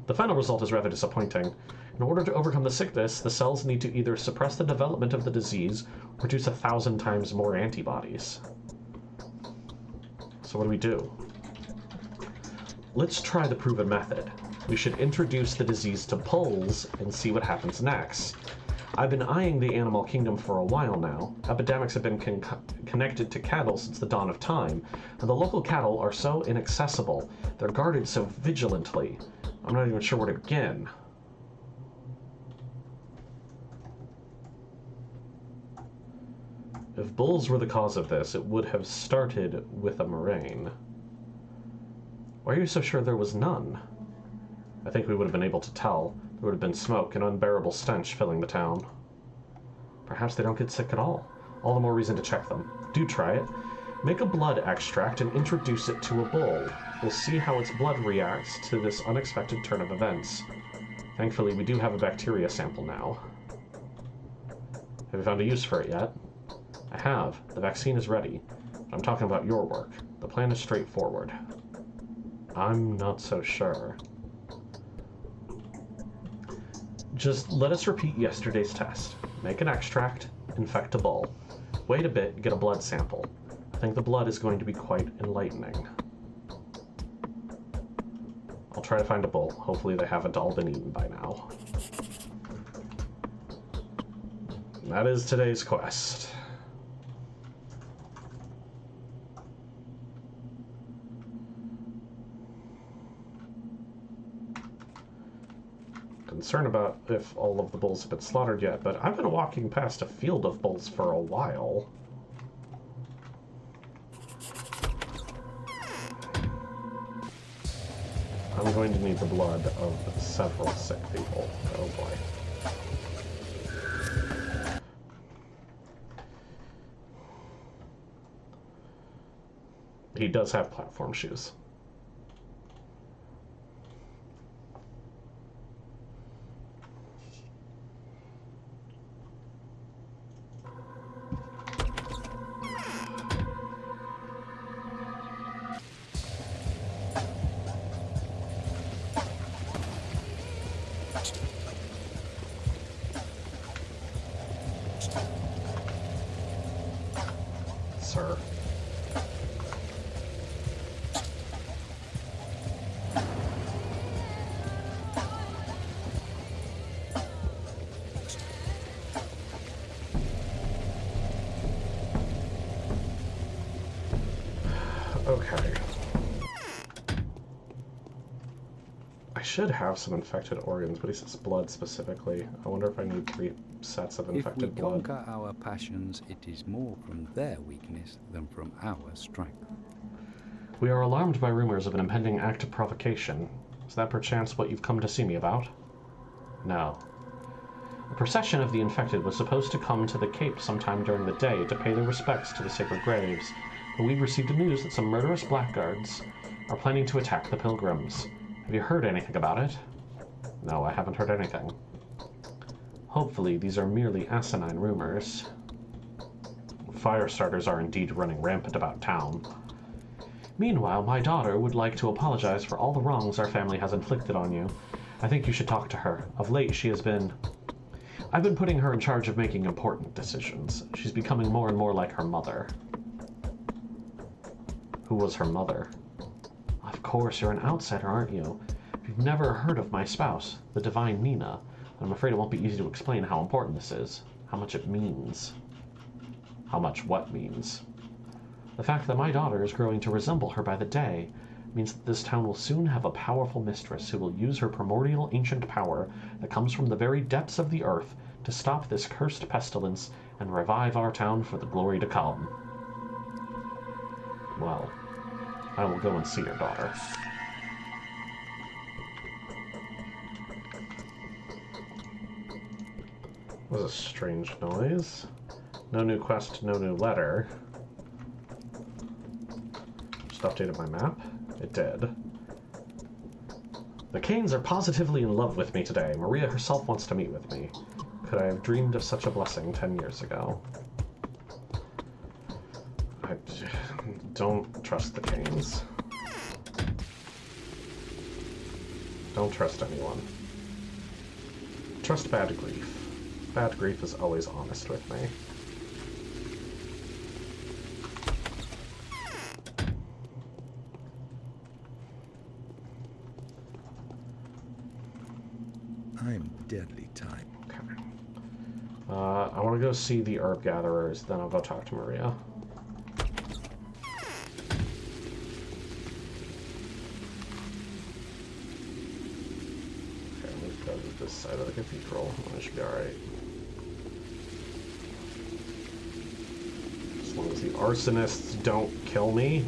The final result is rather disappointing. In order to overcome the sickness, the cells need to either suppress the development of the disease or produce 1,000 times more antibodies. So what do? Let's try the proven method. We should introduce the disease to bulls and see what happens next. I've been eyeing the animal kingdom for a while now. Epidemics have been connected to cattle since the dawn of time, and the local cattle are so inaccessible. They're guarded so vigilantly. I'm not even sure where to begin. If bulls were the cause of this, it would have started with a moraine. Why are you so sure there was none? I think we would have been able to tell. There would have been smoke and unbearable stench filling the town. Perhaps they don't get sick at all. All the more reason to check them. Do try it. Make a blood extract and introduce it to a bull. We'll see how its blood reacts to this unexpected turn of events. Thankfully, we do have a bacteria sample now. Have you found a use for it yet? I have. The vaccine is ready. I'm talking about your work. The plan is straightforward. I'm not so sure. Just let us repeat yesterday's test. Make an extract, infect a bull. Wait a bit, get a blood sample. I think the blood is going to be quite enlightening. I'll try to find a bull. Hopefully they haven't all been eaten by now. And that is today's quest. Concerned about if all of the bulls have been slaughtered yet, but I've been walking past a field of bulls for a while. I'm going to need the blood of several sick people. Oh boy. He does have platform shoes. Sir. Okay. I should have some infected organs, but he says blood specifically. I wonder if I need 3 sets of infected If we blood. conquer our passions, it is more from their weakness than from our strength. We are alarmed by rumors of an impending act of provocation. Is that perchance what you've come to see me about? No. A procession of the infected was supposed to come to the Cape sometime during the day to pay their respects to the sacred graves, but we received news that some murderous blackguards are planning to attack the pilgrims. Have you heard anything about it? No, I haven't heard anything. Hopefully, these are merely asinine rumors. Fire starters are indeed running rampant about town. Meanwhile, my daughter would like to apologize for all the wrongs our family has inflicted on you. I think you should talk to her. Of late, I've been putting her in charge of making important decisions. She's becoming more and more like her mother. Who was her mother? Of course, you're an outsider, aren't you? You've never heard of my spouse, the divine Nina. I'm afraid it won't be easy to explain how important this is, how much it means. How much what means? The fact that my daughter is growing to resemble her by the day means that this town will soon have a powerful mistress who will use her primordial ancient power that comes from the very depths of the earth to stop this cursed pestilence and revive our town for the glory to come. Well, I will go and see your daughter. What was a strange noise? No new quest, no new letter. Just updated my map. It did. The Canes are positively in love with me today. Maria herself wants to meet with me. Could I have dreamed of such a blessing 10 years ago? I don't trust the Canes. Don't trust anyone. Trust Bad Grief. Bad Grief is always honest with me. I'm deadly tired. Okay. I want to go see the herb gatherers, then I'll go talk to Maria. Okay, let's go to this side of the cathedral. I should be alright. As long as the arsonists don't kill me.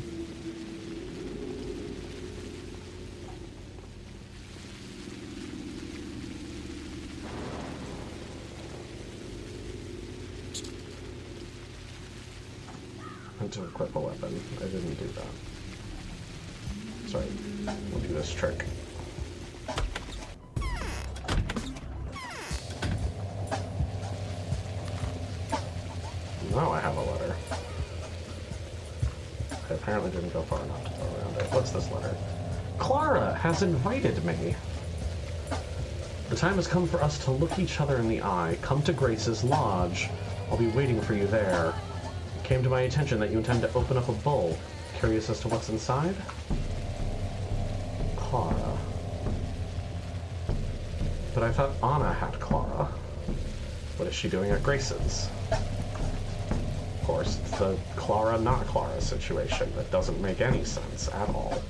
To equip a weapon. I didn't do that. Sorry. We'll do this trick. Now I have a letter. I apparently didn't go far enough to go around it. What's this letter? Clara has invited me. The time has come for us to look each other in the eye. Come to Grace's lodge. I'll be waiting for you there. It came to my attention that you intend to open up a bowl. Curious as to what's inside? Clara. But I thought Anna had Clara. What is she doing at Grace's? Of course, it's the Clara, not Clara situation that doesn't make any sense at all.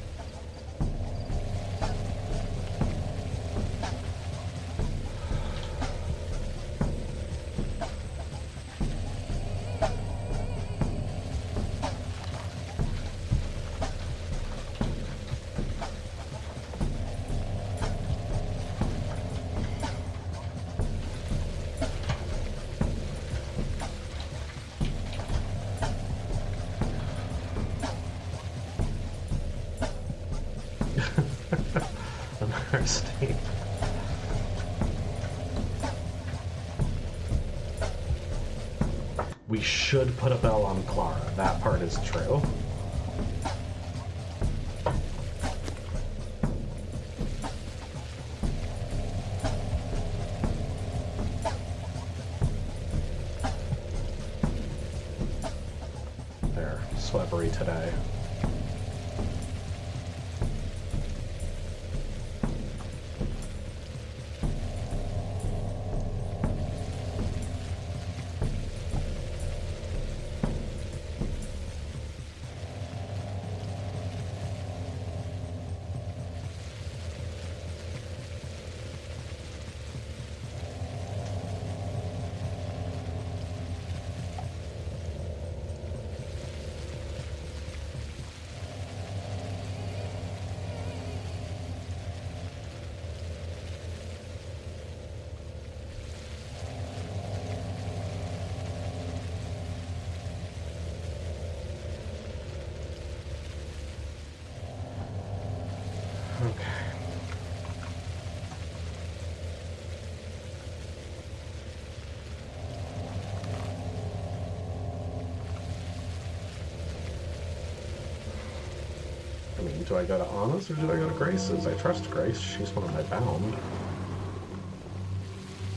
We should put a bell on Clara. That part is true. There, Swebbery today. Do I go to Anna's or do I go to Grace's? I trust Grace. She's one of my bound.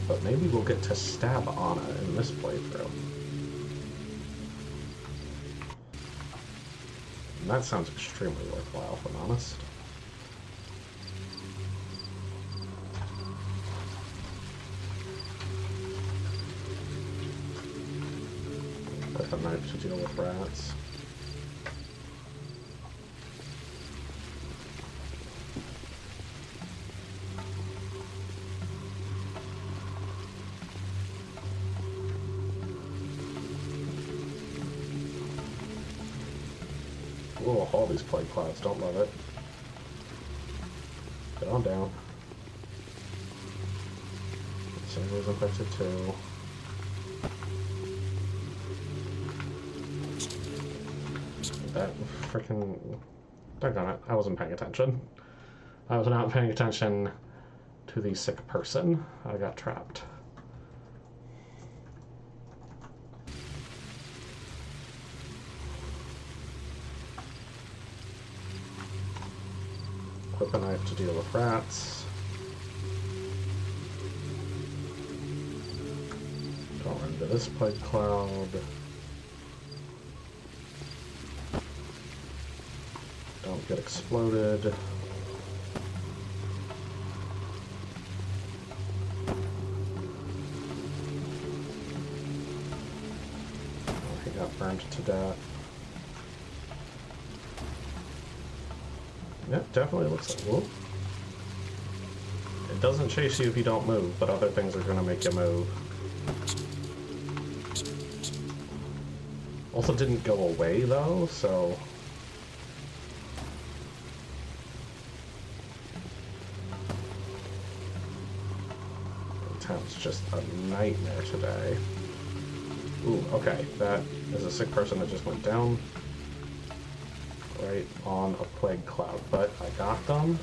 But maybe we'll get to stab Anna in this playthrough. And that sounds extremely worthwhile, if I'm honest. With a knife to deal with rats. Oh, all these plague clouds, don't love it. Get on down. Somebody's infected too. That freaking... Doggone it, I wasn't paying attention. I was not paying attention to the sick person. I got trapped. Equip a knife to deal with rats. Don't run into this plague cloud. Don't get exploded. Oh, he got burned to death. Yep, definitely looks like... Whoop. It doesn't chase you if you don't move, but other things are going to make you move. Also didn't go away, though, so... The town's just a nightmare today. Ooh, okay, that is a sick person that just went down. Right on a plague cloud, but I got them.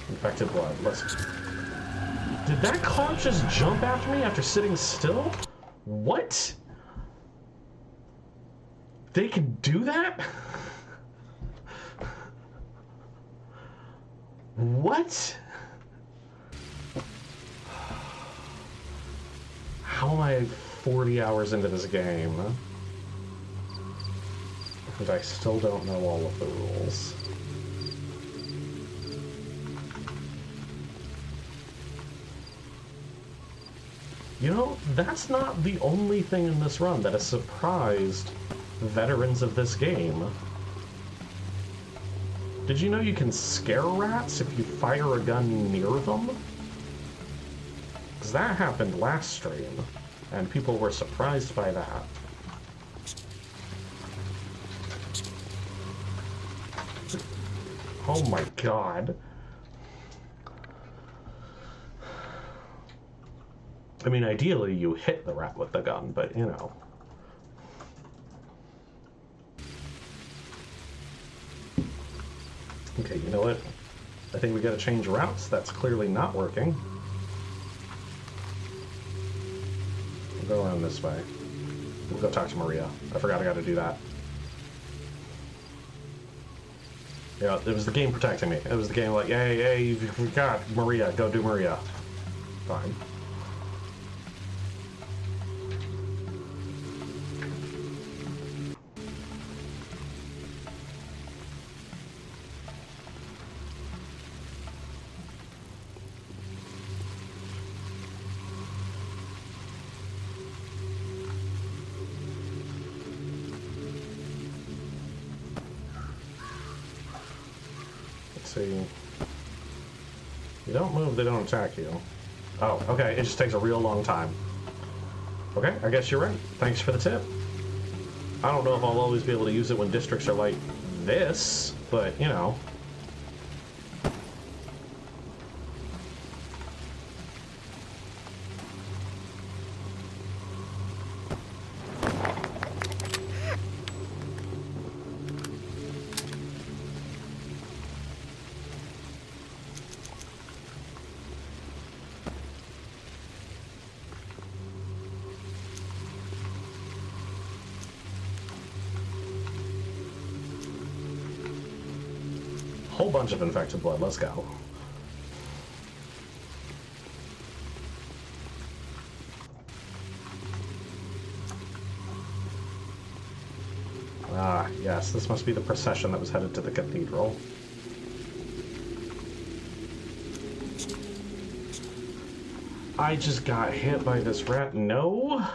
Infected blood. Let's... Did that cloud just jump after me after sitting still? What? They can do that? What? How am I 40 hours into this game? And I still don't know all of the rules. You know, that's not the only thing in this run that has surprised veterans of this game. Did you know you can scare rats if you fire a gun near them? Because that happened last stream, and people were surprised by that. Oh my god. I mean, ideally you hit the rat with the gun, but you know. Okay, you know what? I think we gotta change routes. That's clearly not working. We'll go around this way. We'll go talk to Maria. I forgot I gotta do that. Yeah, it was the game protecting me. It was the game like, hey, you forgot Maria, go do Maria. Fine. See. You don't move, they don't attack you. Oh, okay, it just takes a real long time. Okay, I guess you're right. Thanks for the tip. I don't know if I'll always be able to use it when districts are like this, but, you know. whole bunch of infected blood. Let's go. Ah, yes, this must be the procession that was headed to the cathedral. I just got hit by this rat. No?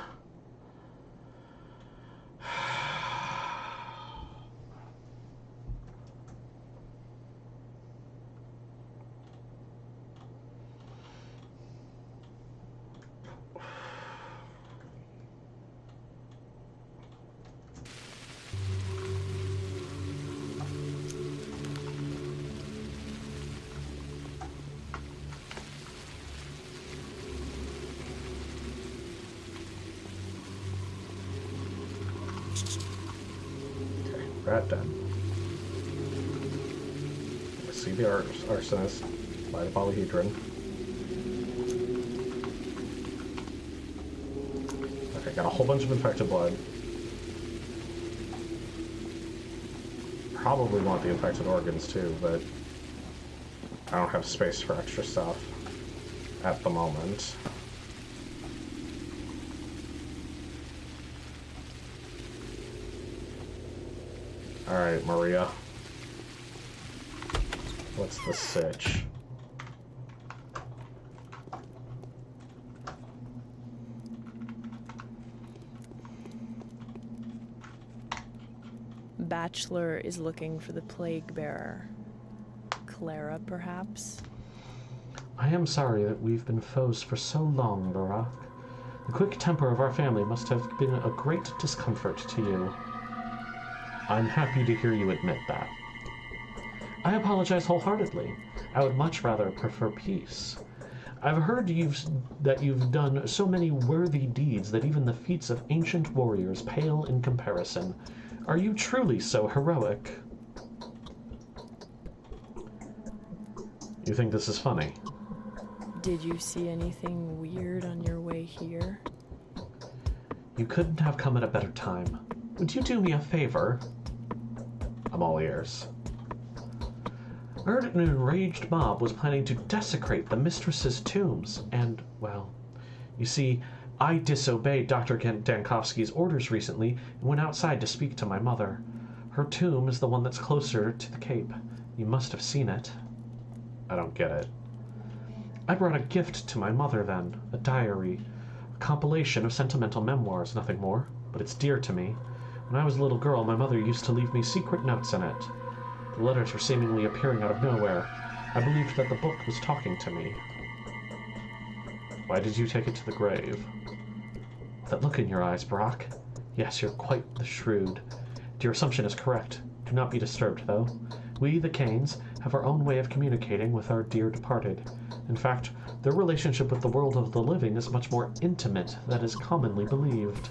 Rat dead. I see the arsonist by the polyhedron. Okay, got a whole bunch of infected blood. Probably want the infected organs too, but I don't have space for extra stuff at the moment. Alright, Maria. What's the sitch? Bachelor is looking for the plague bearer. Clara, perhaps? I am sorry that we've been foes for so long, Barak. The quick temper of our family must have been a great discomfort to you. I'm happy to hear you admit that. I apologize wholeheartedly. I would much rather prefer peace. I've heard that you've done so many worthy deeds that even the feats of ancient warriors pale in comparison. Are you truly so heroic? You think this is funny? Did you see anything weird on your way here? You couldn't have come at a better time. Would you do me a favor? I'm all ears. I heard an enraged mob was planning to desecrate the mistress's tombs, and, well, you see, I disobeyed Dr. Dankovsky's orders recently and went outside to speak to my mother. Her tomb is the one that's closer to the cape. You must have seen it. I don't get it. I brought a gift to my mother then, a diary, a compilation of sentimental memoirs, nothing more, but it's dear to me. When I was a little girl, my mother used to leave me secret notes in it. The letters were seemingly appearing out of nowhere. I believed that the book was talking to me. Why did you take it to the grave? That look in your eyes, Barak. Yes, you're quite the shrewd. Your assumption is correct. Do not be disturbed, though. We, the Kanes, have our own way of communicating with our dear departed. In fact, their relationship with the world of the living is much more intimate than is commonly believed.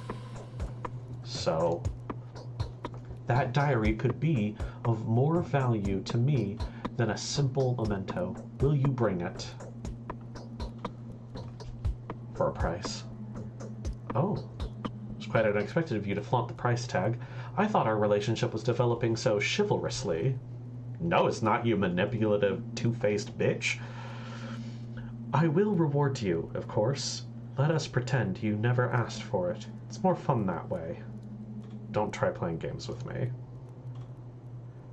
So, that diary could be of more value to me than a simple memento. Will you bring it? For a price. Oh, it's quite unexpected of you to flaunt the price tag. I thought our relationship was developing so chivalrously. No, it's not, you manipulative, two-faced bitch. I will reward you, of course. Let us pretend you never asked for it. It's more fun that way. Don't try playing games with me.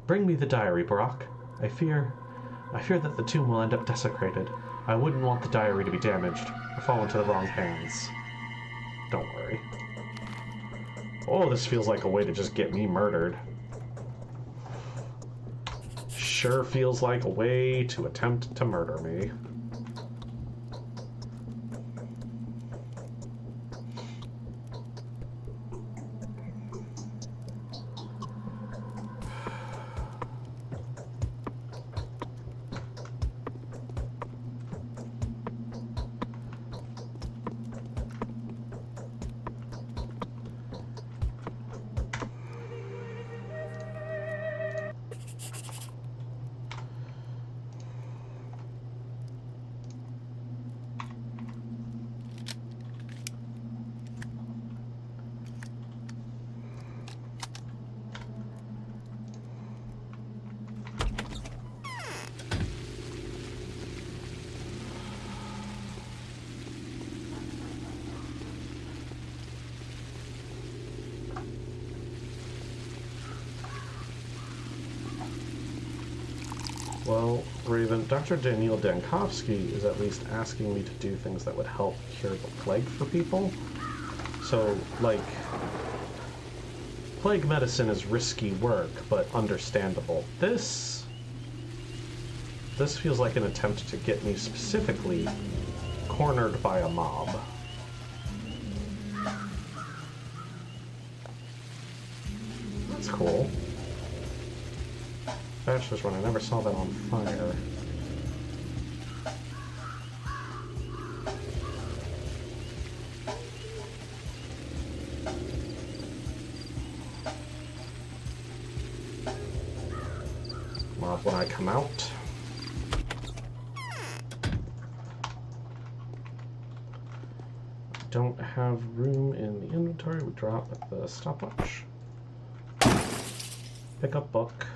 Bring me the diary, Barak. I fear that the tomb will end up desecrated. I wouldn't want the diary to be damaged or fall into the wrong hands. Don't worry. Oh, this feels like a way to just get me murdered. Sure feels like a way to attempt to murder me. Well, Raven, Dr. Daniel Dankovsky is at least asking me to do things that would help cure the plague for people. So, like, plague medicine is risky work, but understandable. This feels like an attempt to get me specifically cornered by a mob. That's cool. Bachelor's Run, I never saw that on fire. Mob when I come out. Don't have room in the inventory. We drop at the stopwatch. Pick up book.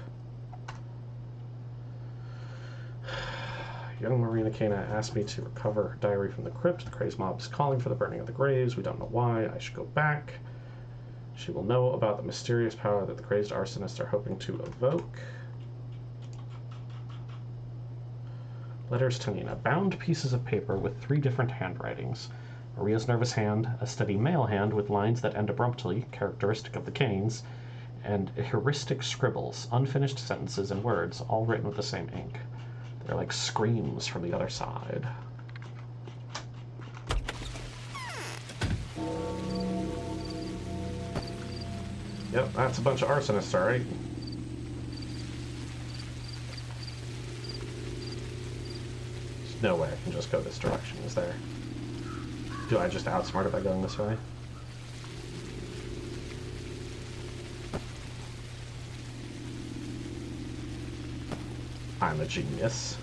Young Marina Cana asked me to recover her diary from the crypt. The crazed mob is calling for the burning of the graves. We don't know why. I should go back. She will know about the mysterious power that the crazed arsonists are hoping to evoke. Letters to Nina. Bound pieces of paper with 3 different handwritings. Maria's nervous hand, a steady male hand with lines that end abruptly, characteristic of the Canes, and heuristic scribbles, unfinished sentences and words, all written with the same ink. They're like screams from the other side. Yep, that's a bunch of arsonists, alright. There's no way I can just go this direction, is there? Do I just outsmart it by going this way? I'm a genius.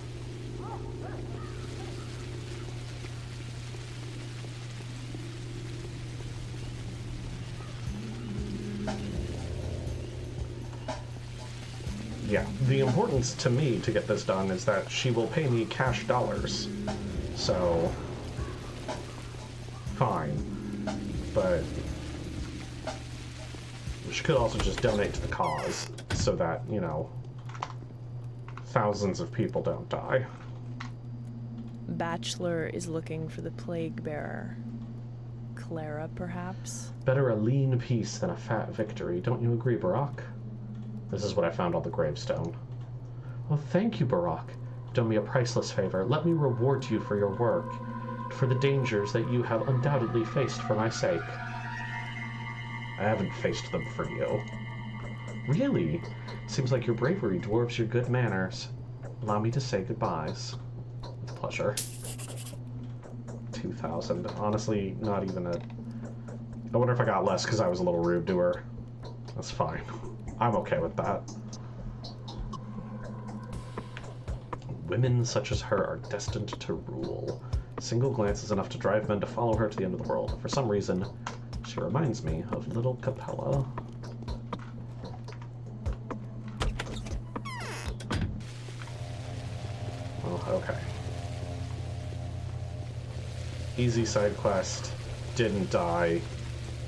Yeah, the importance to me to get this done is that she will pay me cash dollars. So, fine. But she could also just donate to the cause so that, you know, thousands of people don't die. Bachelor is looking for the plague bearer. Clara, perhaps? Better a lean peace than a fat victory. Don't you agree, Barack? This is what I found on the gravestone. Oh, thank you, Barack. You've done me a priceless favor. Let me reward you for your work, for the dangers that you have undoubtedly faced for my sake. I haven't faced them for you. Really? Seems like your bravery dwarfs your good manners. Allow me to say goodbyes. With pleasure. 2,000. Honestly, not even a... I wonder if I got less because I was a little rude to her. That's fine. I'm okay with that. Women such as her are destined to rule. A single glance is enough to drive men to follow her to the end of the world. For some reason, she reminds me of Little Capella. Oh, okay. Easy side quest. Didn't die.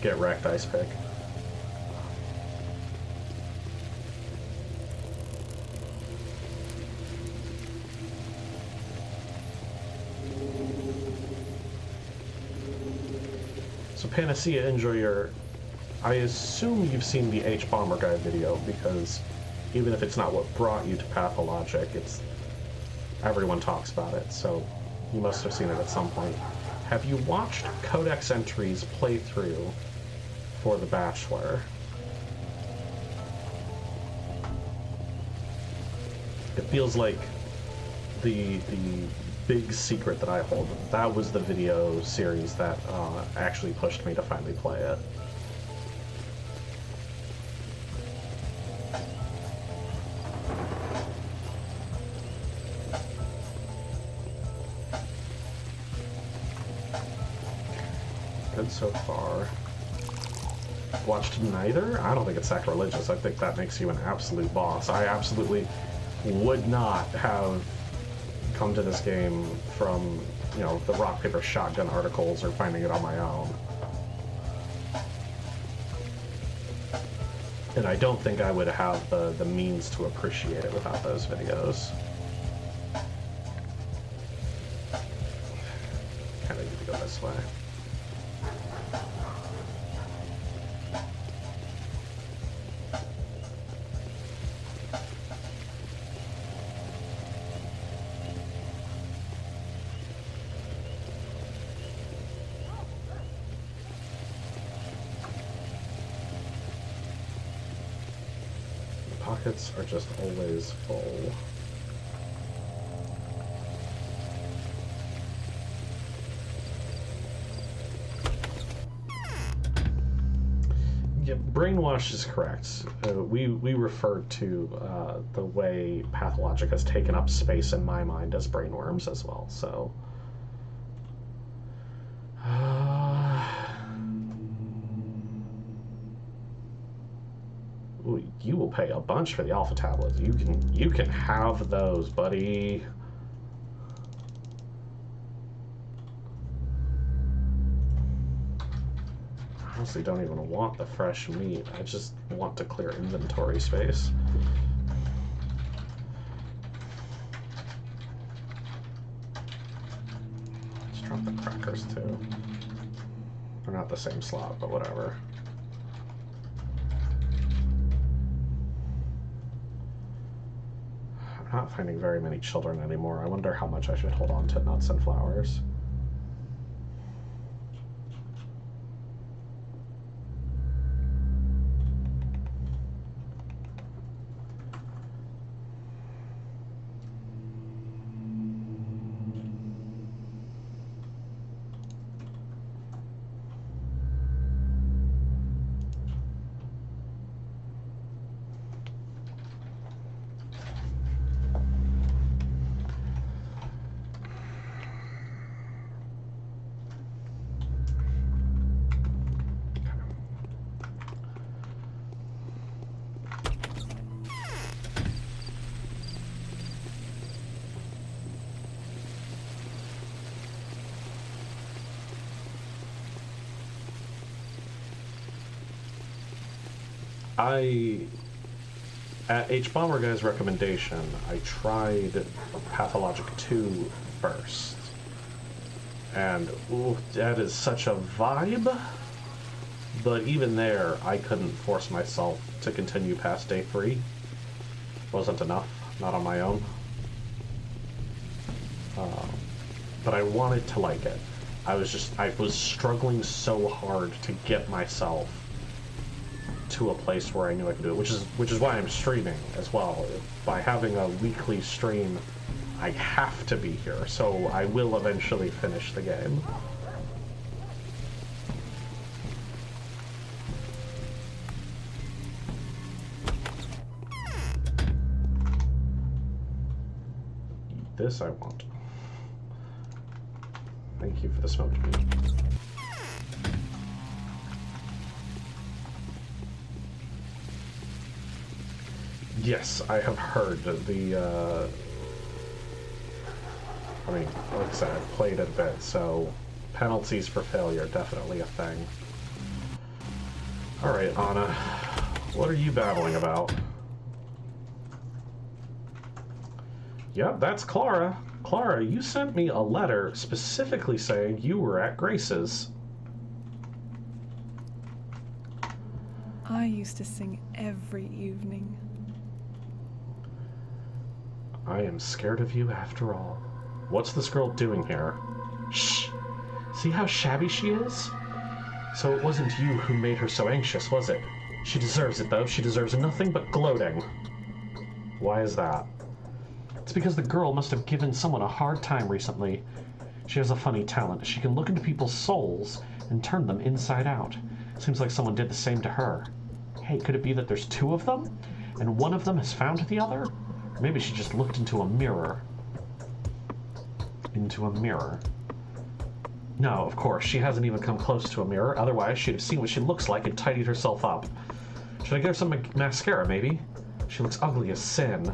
Get wrecked, ice pick. So Panacea, enjoy your... I assume you've seen the HBomberGuy video, because even if it's not what brought you to Pathologic, it's... everyone talks about it, so you must have seen it at some point. Have you watched Codex Entry's playthrough for The Bachelor? It feels like the big secret that I hold. That was the video series that actually pushed me to finally play it. Good so far. Watched neither? I don't think it's sacrilegious. I think that makes you an absolute boss. I absolutely would not have come to this game from, you know, the rock, paper, shotgun articles or finding it on my own. And I don't think I would have the means to appreciate it without those videos. this way. Pockets are just always full. Yeah, brainwash is correct. We referred to the way Pathologic has taken up space in my mind as brainworms as well, so... Ooh, you will pay a bunch for the alpha tablets. You can have those, buddy. I honestly don't even want the fresh meat. I just want to clear inventory space. Let's drop the crackers too. They're not the same slot, but whatever. Not finding very many children anymore. I wonder how much I should hold on to nuts and flowers. At HBomberGuy's recommendation, I tried Pathologic 2 first. And, ooh, that is such a vibe. But even there, I couldn't force myself to continue past day 3. Wasn't enough, not on my own. But I wanted to like it. I was struggling so hard to get myself to a place where I knew I could do it, which is why I'm streaming as well. By having a weekly stream, I have to be here, so I will eventually finish the game. This I want. Thank you for the smoked meat. Yes, I have heard the, I mean, like I said, I've played it a bit, so penalties for failure, definitely a thing. Alright, Anna, what are you babbling about? Yep, that's Clara. Clara, you sent me a letter specifically saying you were at Grace's. I used to sing every evening. I am scared of you after all. What's this girl doing here? Shh! See how shabby she is? So it wasn't you who made her so anxious, was it? She deserves it, though. She deserves nothing but gloating. Why is that? It's because the girl must have given someone a hard time recently. She has a funny talent. She can look into people's souls and turn them inside out. Seems like someone did the same to her. Hey, could it be that there's two of them? And one of them has found the other? Or maybe she just looked into a mirror. Into a mirror. No, of course, she hasn't even come close to a mirror. Otherwise, she'd have seen what she looks like and tidied herself up. Should I get her some mascara, maybe? She looks ugly as sin.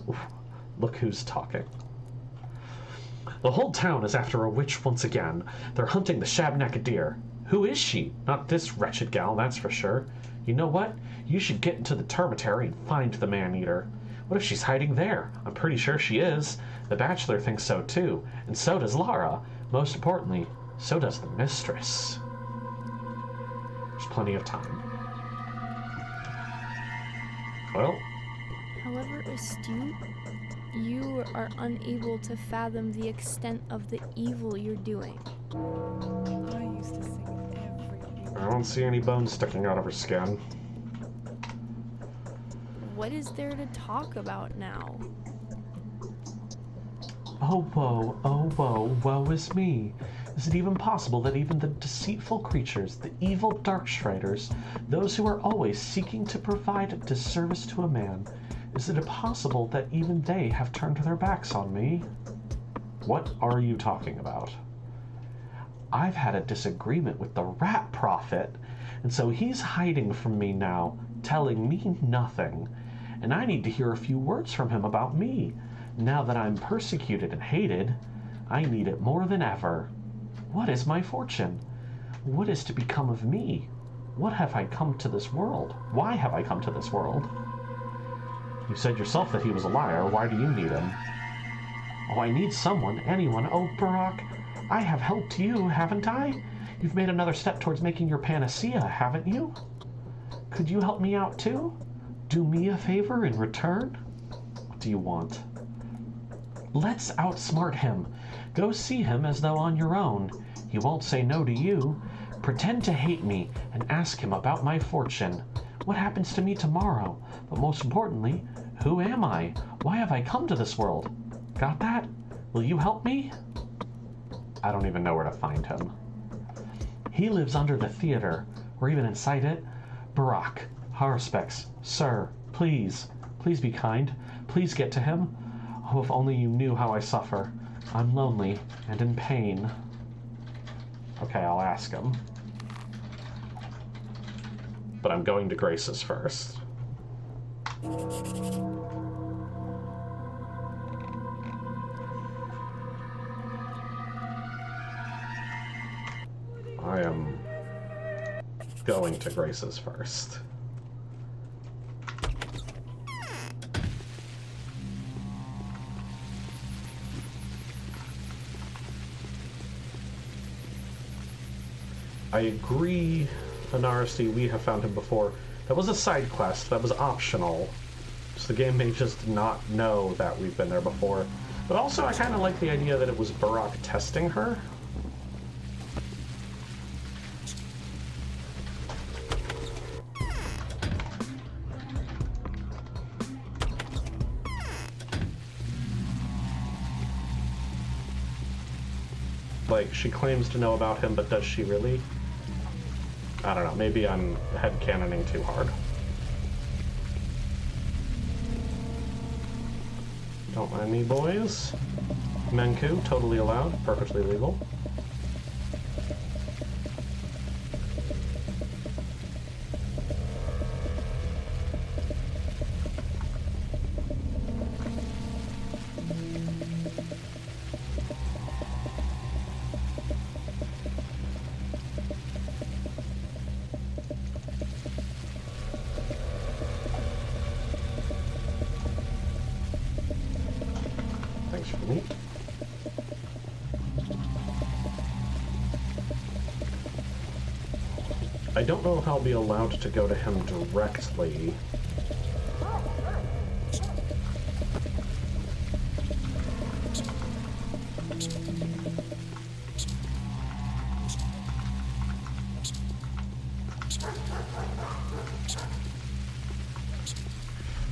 Oof, look who's talking. The whole town is after a witch once again. They're hunting the Shabneck deer. Who is she? Not this wretched gal, that's for sure. You know what? You should get into the termitary and find the man-eater. What if she's hiding there? I'm pretty sure she is. The Bachelor thinks so too, and so does Lara. Most importantly, so does the mistress. There's plenty of time. Well, However astute, you are unable to fathom the extent of the evil you're doing. I used to sing every I don't see any bones sticking out of her skin. What is there to talk about now? Oh woe, woe is me. Is it even possible that even the deceitful creatures, the evil Darkstriders, those who are always seeking to provide a disservice to a man, is it possible that even they have turned their backs on me? What are you talking about? I've had a disagreement with the Rat Prophet, and so he's hiding from me now, telling me nothing. And I need to hear a few words from him about me. Now that I'm persecuted and hated, I need it more than ever. What is my fortune? What is to become of me? What have I come to this world? Why have I come to this world? You said yourself that he was a liar. Why do you need him? Oh, I need someone, anyone. Oh, Barack, I have helped you, haven't I? You've made another step towards making your panacea, haven't you? Could you help me out too? Do me a favor in return? What do you want? Let's outsmart him. Go see him as though on your own. He won't say no to you. Pretend to hate me and ask him about my fortune. What happens to me tomorrow? But most importantly, who am I? Why have I come to this world? Got that? Will you help me? I don't even know where to find him. He lives under the theater, or even inside it. Barack, Harspex, sir, please be kind. Please get to him. Oh, if only you knew how I suffer. I'm lonely and in pain. Okay, I'll ask him. But I'm going to Grace's first. I am going to Grace's first. I agree, Anarsti, we have found him before. That was a side quest, that was optional. So the game may just not know that we've been there before. But also, I kind of like the idea that it was Barack testing her. Like, she claims to know about him, but does she really? I don't know, maybe I'm headcanoning too hard. Don't mind me, boys. Menku, totally allowed, perfectly legal. I don't know if I'll be allowed to go to him directly.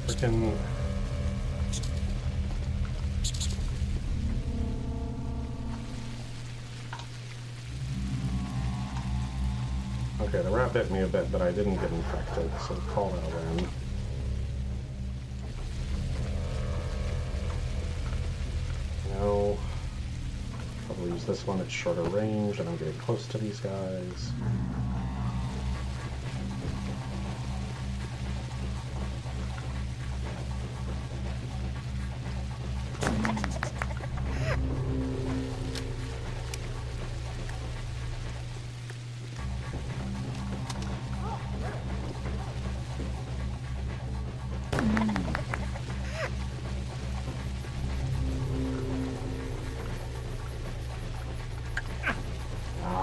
Freaking... Okay, the rat bit me a bit, but I didn't get infected, so call that a win. No. Probably use this one at shorter range, and I'm getting close to these guys.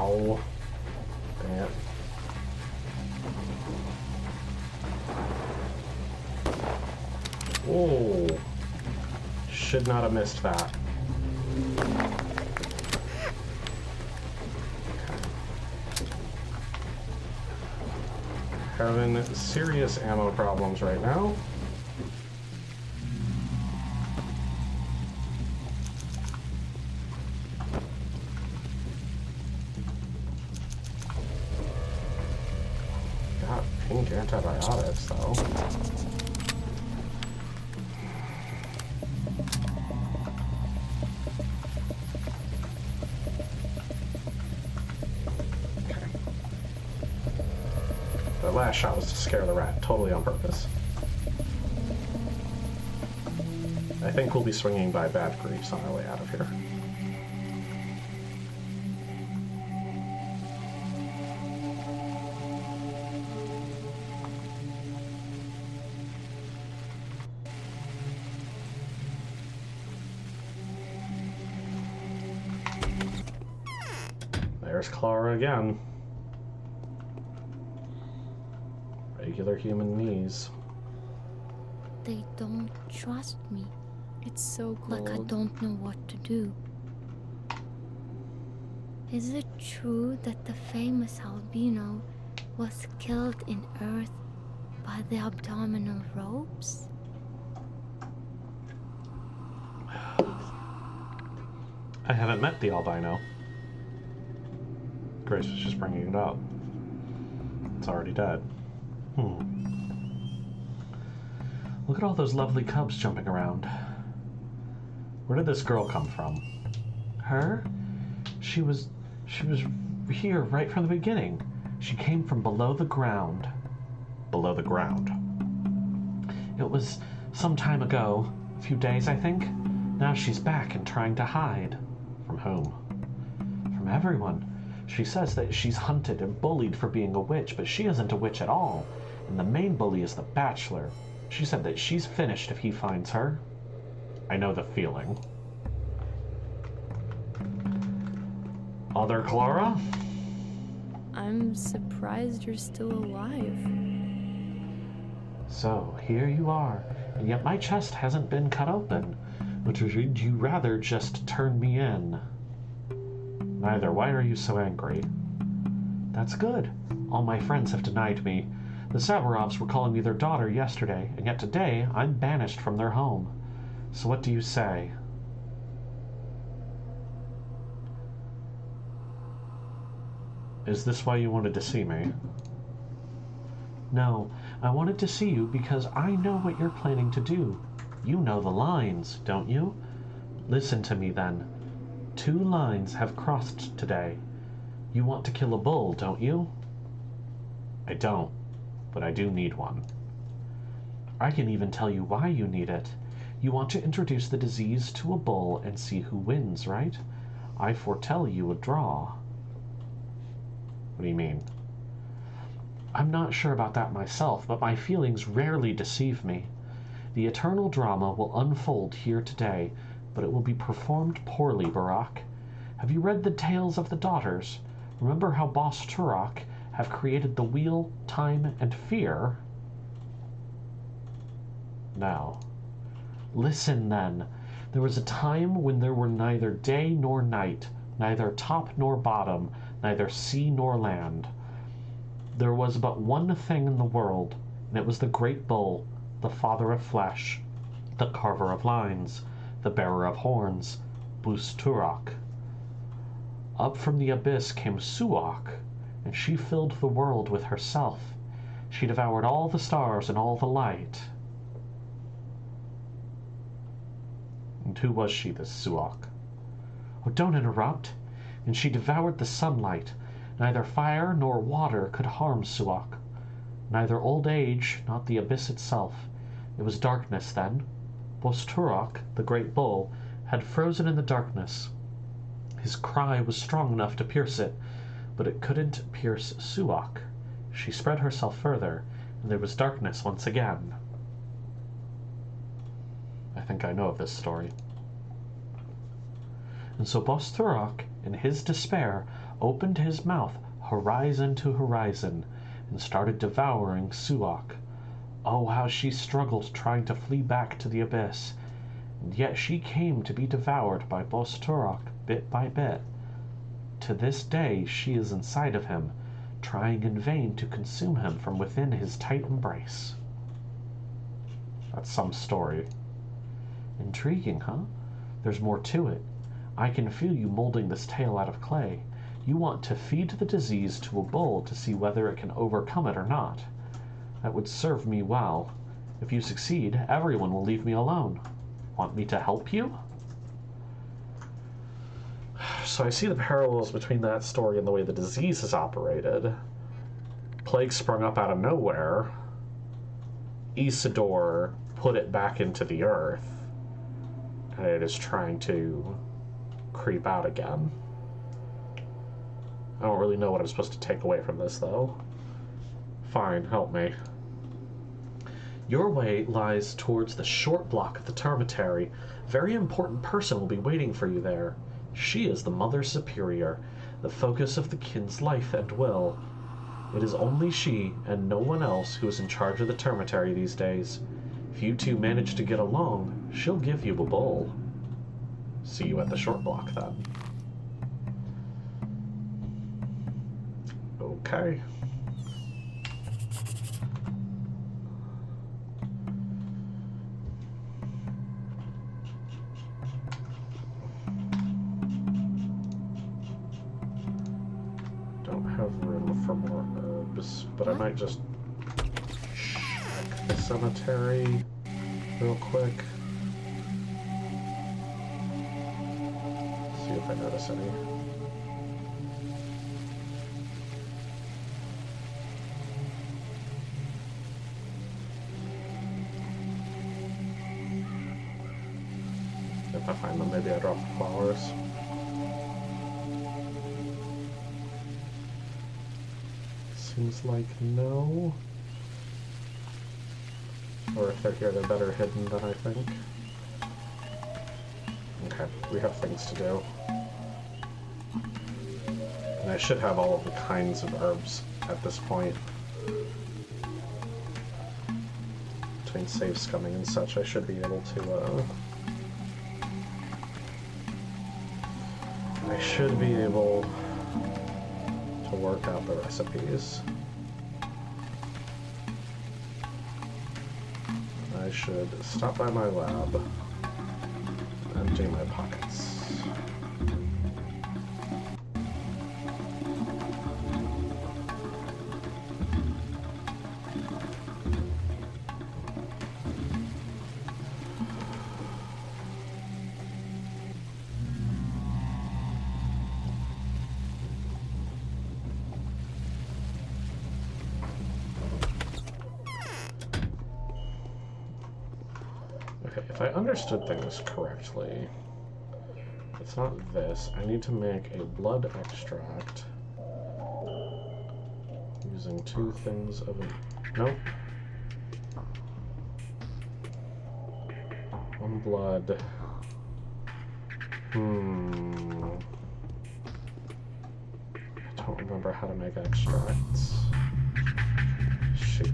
Ow. Dang it. Oh. Should not have missed that. Having serious ammo problems right now. Got pink antibiotics though. The last shot was to scare the rat, totally on purpose. I think we'll be swinging by bad griefs on our way out of here. There's Clara again. Regular human knees. They don't trust me. It's so cold. Like I don't know what to do. Is it true that the famous albino was killed in Earth by the abdominal ropes? I haven't met the albino. Grace was just bringing it up. It's already dead. Look at all those lovely cubs jumping around. Where did this girl come from? Her? She was here right from the beginning. She came from below the ground. Below the ground. It was some time ago, a few days I think. Now she's back and trying to hide. From whom? From everyone. She says that she's hunted and bullied for being a witch, but she isn't a witch at all. And the main bully is the Bachelor. She said that she's finished if he finds her. I know the feeling. Other Clara? I'm surprised you're still alive. So, here you are, and yet my chest hasn't been cut open. Would you rather just turn me in? Neither. Why are you so angry? That's good. All my friends have denied me. The Sabarovs were calling me their daughter yesterday, and yet today I'm banished from their home. So what do you say? Is this why you wanted to see me? No, I wanted to see you because I know what you're planning to do. You know the lines, don't you? Listen to me then. 2 lines have crossed today. You want to kill a bull, don't you? I don't, but I do need one. I can even tell you why you need it. You want to introduce the disease to a bull and see who wins, right? I foretell you a draw. What do you mean? I'm not sure about that myself, but my feelings rarely deceive me. The eternal drama will unfold here today, but it will be performed poorly, Barak. Have you read the tales of the daughters? Remember how Boss Turok have created the wheel, time, and fear? Now, listen then. There was a time when there were neither day nor night, neither top nor bottom, neither sea nor land. There was but one thing in the world, and it was the great bull, the father of flesh, the carver of lines, the bearer of horns, Bus Turok. Up from the abyss came Suok, and she filled the world with herself. She devoured all the stars and all the light. And who was she, this Suok? Oh, don't interrupt. And she devoured the sunlight. Neither fire nor water could harm Suok. Neither old age, not the abyss itself. It was darkness then. Bus Turok, the great bull, had frozen in the darkness. His cry was strong enough to pierce it, but it couldn't pierce Suok. She spread herself further, and there was darkness once again. I think I know of this story. And so Boss Turok, in his despair, opened his mouth horizon to horizon and started devouring Suok. Oh, how she struggled trying to flee back to the abyss, and yet she came to be devoured by Boss Turok bit by bit. To this day she is inside of him, trying in vain to consume him from within his tight embrace. That's some story. Intriguing, huh? There's more to it. I can feel you molding this tale out of clay. You want to feed the disease to a bull to see whether it can overcome it or not. That would serve me well. If you succeed, everyone will leave me alone. Want me to help you? So I see the parallels between that story and the way the disease is operated. Plague sprung up out of nowhere. Isidore put it back into the earth. And it is trying to creep out again. I don't really know what I'm supposed to take away from this, though. Fine, help me. Your way lies towards the short block of the termitary. A very important person will be waiting for you there. She is the Mother Superior, the focus of the kin's life and will. It is only she and no one else who is in charge of the termitary these days. If you two manage to get along, she'll give you a bowl. See you at the short block, then. Okay. Don't have room for more herbs, but I might just check the cemetery real quick. See if I notice any. If I find them, maybe I drop the flowers. Seems like no. Or if they're here, they're better hidden than I think. Okay, we have things to do. And I should have all of the kinds of herbs at this point. Between save scumming and such, I should be able to, I should be able to work out the recipes. I should stop by my lab and empty my pockets. If I understood things correctly, it's not this. I need to make a blood extract using 2 things of it. Nope. 1 blood. I don't remember how to make extracts. Shoot.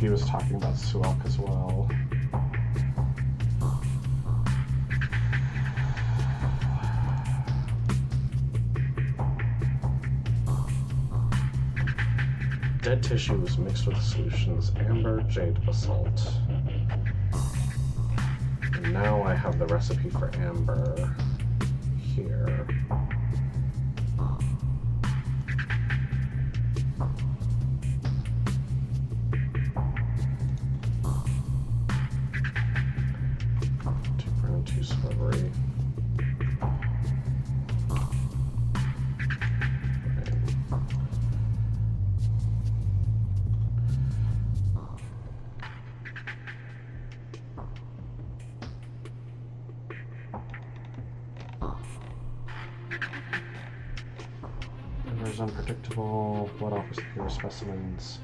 he was talking about Suelk as well. Dead tissues mixed with solutions, amber, jade, basalt. And now I have the recipe for amber here. Two brown, two silvery. Unpredictable. Blood offers the pure specimens.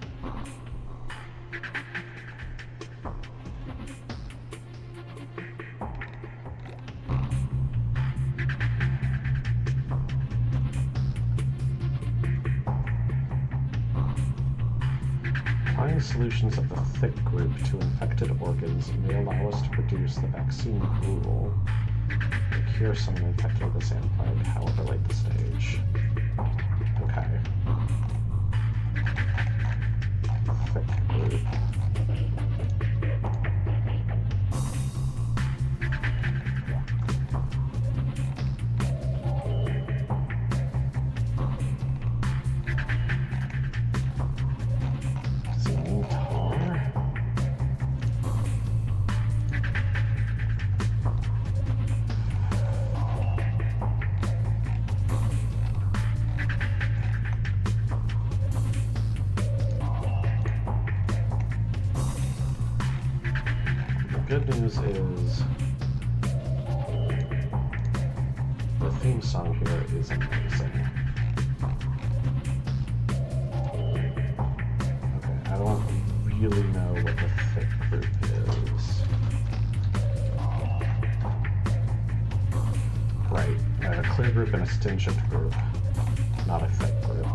Applying solutions of the thick group to infected organs may allow us to produce the vaccine gruel. Cure someone infected with the sand plague, however late the stage. Okay. Thick group. Good news is the theme song here is amazing. Okay, I don't really know what the thick group is. Right, a clear group and a stringent group, not a thick group.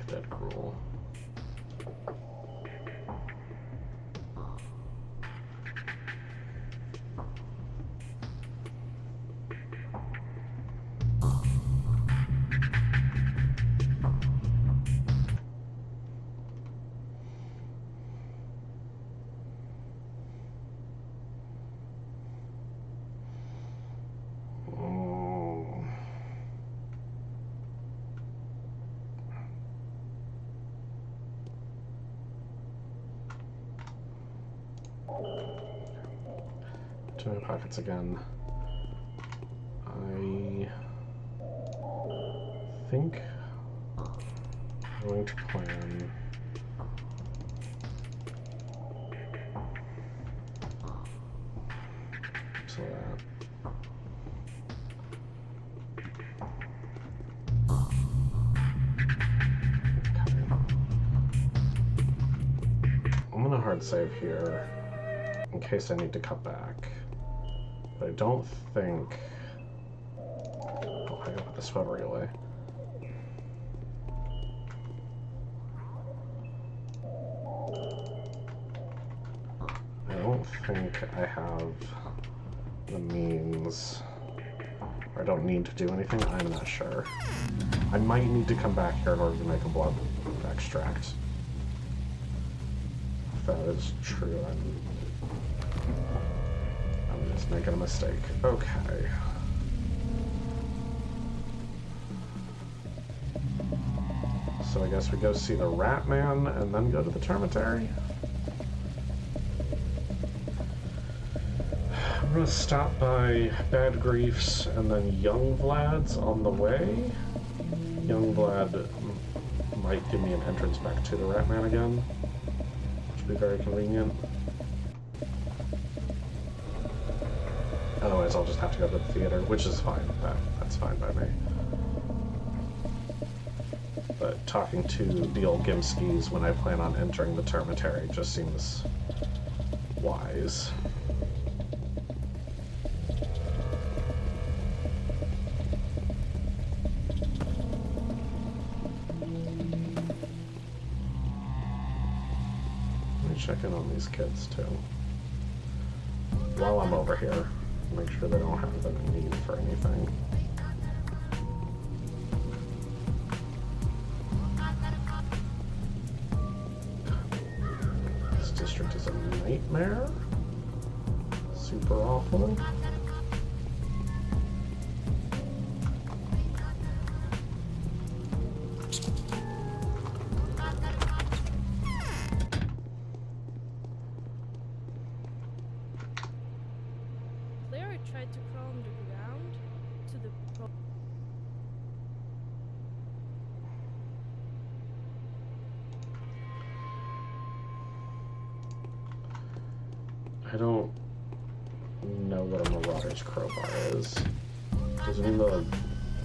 That rule. To my pockets again. I think I'm going to plan so that I'm gonna hard save here in case I need to cut back. But I don't think... Oh, I gotta put the sweatery away. I don't think I have the means... Or I don't need to do anything, I'm not sure. I might need to come back here in order to make a blood extract. If that is true, I'm just making a mistake. Okay. So I guess we go see the Rat Man and then go to the Termitary. I'm gonna stop by Bad Grief's and then Young Vlad's on the way. Young Vlad might give me an entrance back to the Ratman again, which would be very convenient. Otherwise, I'll just have to go to the theater, which is fine. That's fine by me. But talking to the old Gimskis when I plan on entering the Termitary just seems wise. Let me check in on these kids too. While I'm over here, make sure they don't have any need for anything. This district is a nightmare. Super awful. Tried to crawl underground to the I don't know what a Marauder's crowbar is. Does it mean the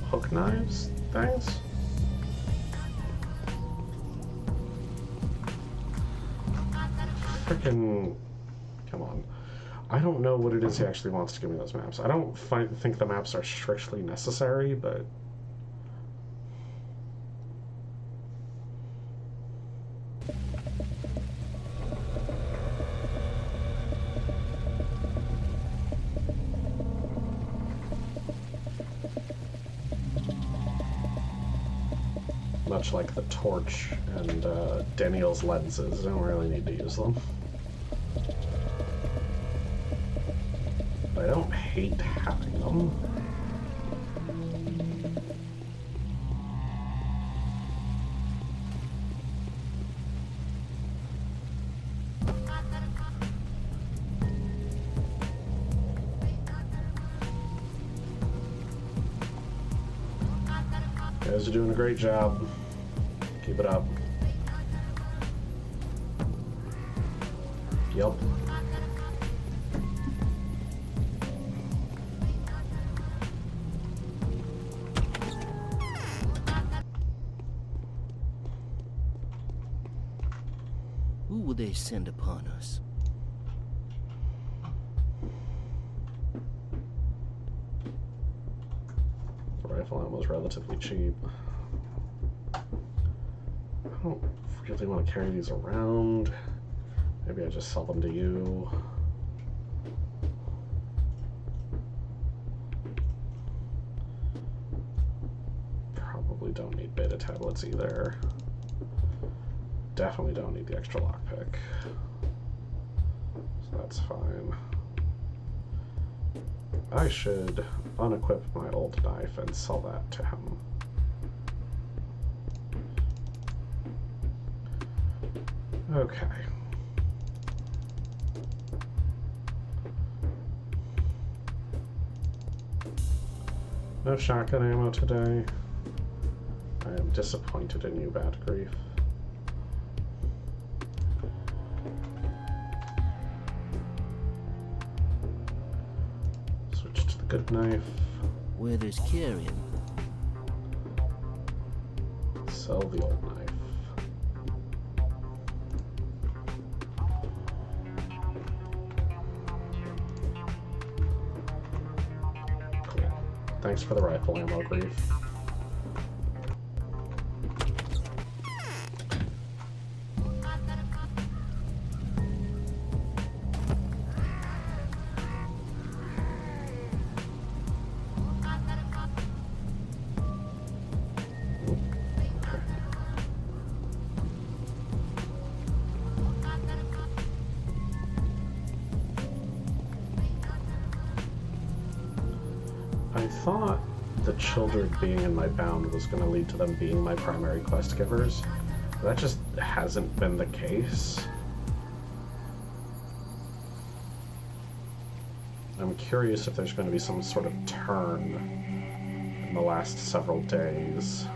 hook knives things? Frickin'... Come on. I don't know what it is he actually wants to give me those maps. I don't think the maps are strictly necessary, but... Much like the torch and Daniel's lenses, I don't really need to use them. I don't hate having them. You guys are doing a great job. Keep it up. Yep. Who will they send upon us? The rifle ammo is relatively cheap. I don't really want to carry these around. Maybe I just sell them to you. Probably don't need beta tablets either. Definitely don't need the extra lockpick. So that's fine. I should unequip my old knife and sell that to him. Okay. No shotgun ammo today. I am disappointed in you, Bad Grief. Switch to the good knife. Where there's carrion. Sell the old knife. Thanks for the rifle ammo, Grief. I thought the children being in my bound was going to lead to them being my primary quest givers. That just hasn't been the case. I'm curious if there's going to be some sort of turn in the last several days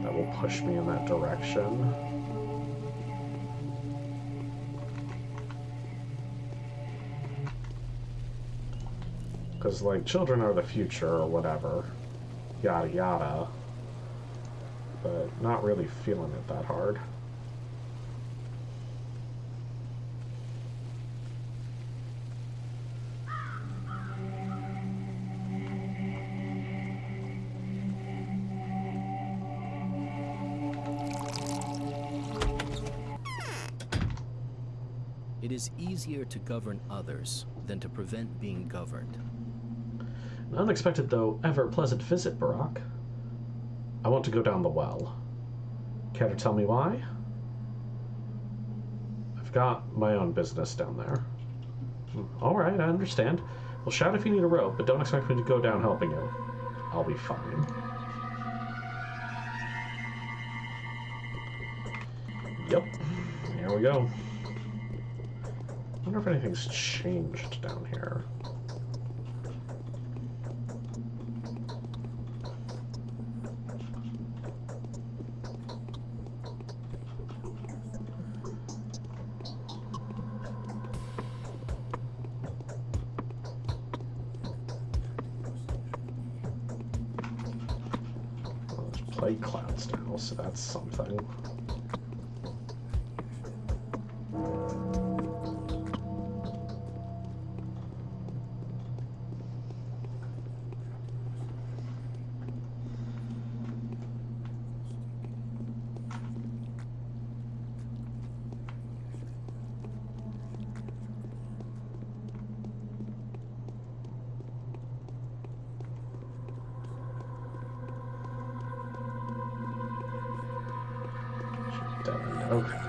that that will push me in that direction. Because, like, children are the future or whatever. Yada yada. But not really feeling it that hard. It is easier to govern others than to prevent being governed. An unexpected, though ever-pleasant visit, Barack. I want to go down the well. Care to tell me why? I've got my own business down there. All right, I understand. Well, shout if you need a rope, but don't expect me to go down helping you. I'll be fine. Yep. Here we go. I wonder if anything's changed down here. Well, there's plague clouds now, so that's something. Okay.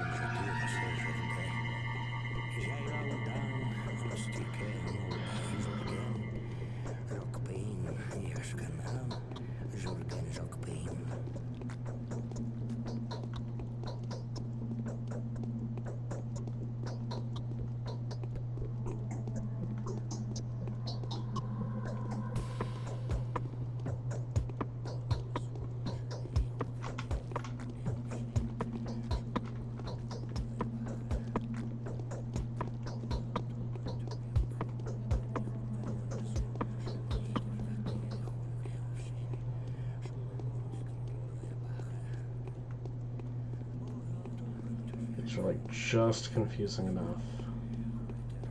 These are like just confusing enough,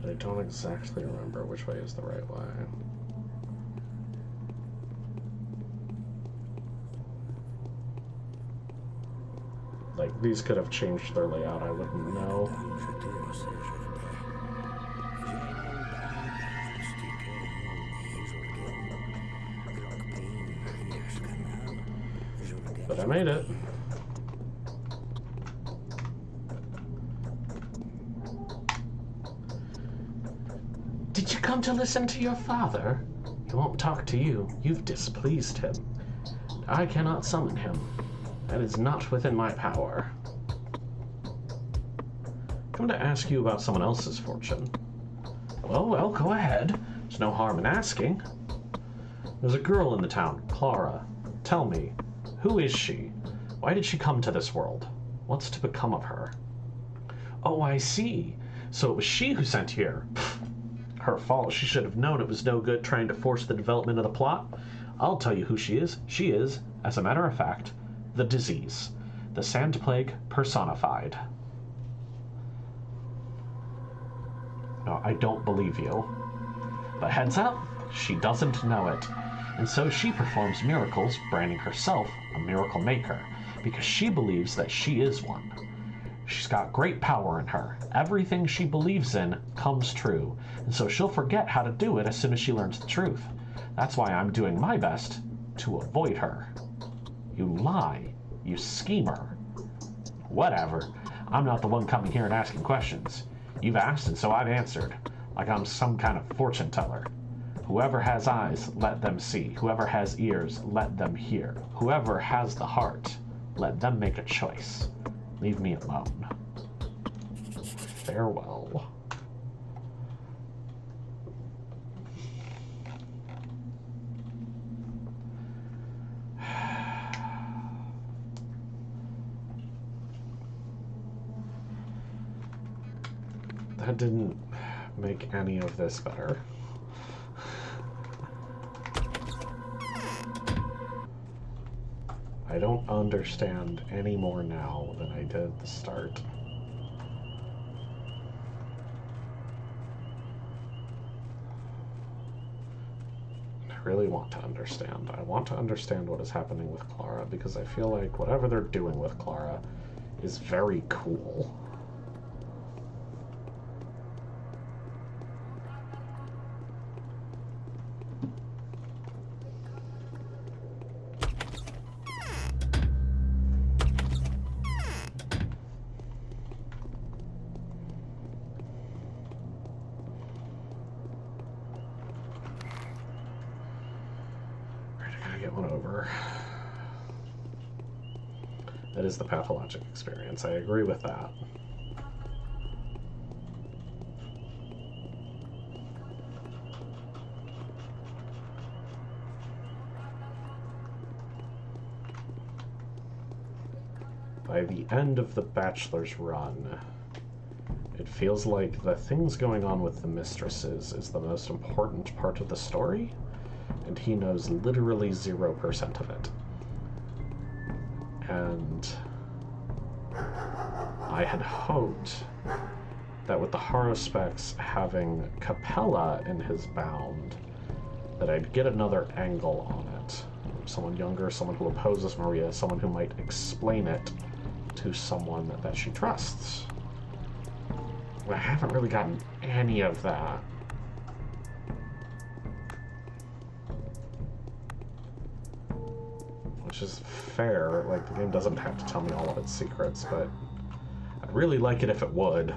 but I don't exactly remember which way is the right way. Like, these could have changed their layout, I wouldn't know. But I made it. Did you come to listen to your father? He won't talk to you. You've displeased him. I cannot summon him. That is not within my power. Come to ask you about someone else's fortune. Well, go ahead. There's no harm in asking. There's a girl in the town, Clara. Tell me, who is she? Why did she come to this world? What's to become of her? Oh, I see. So it was she who sent you here. Her fault. She should have known it was no good trying to force the development of the plot. I'll tell you who she is. She is, as a matter of fact, the disease. The Sand Plague personified. No, I don't believe you. But heads up, she doesn't know it. And so she performs miracles, branding herself a miracle maker, because she believes that she is one. She's got great power in her. Everything she believes in comes true, and so she'll forget how to do it as soon as she learns the truth. That's why I'm doing my best to avoid her. You lie, you schemer. Whatever. I'm not the one coming here and asking questions. You've asked, and so I've answered, like I'm some kind of fortune teller. Whoever has eyes, let them see. Whoever has ears, let them hear. Whoever has the heart, let them make a choice. Leave me alone. Farewell. That didn't make any of this better. I don't understand any more now than I did at the start. I really want to understand. I want to understand what is happening with Clara, because I feel like whatever they're doing with Clara is very cool. That is the pathologic experience. I agree with that. By the end of the Bachelor's run, it feels like the things going on with the mistresses is the most important part of the story, and he knows literally 0% of it. And I had hoped that with the Haruspecs having Capella in his bound, that I'd get another angle on it. Someone younger, someone who opposes Maria, someone who might explain it to someone that she trusts. I haven't really gotten any of that. Which is fair, like the game doesn't have to tell me all of its secrets, but I'd really like it if it would.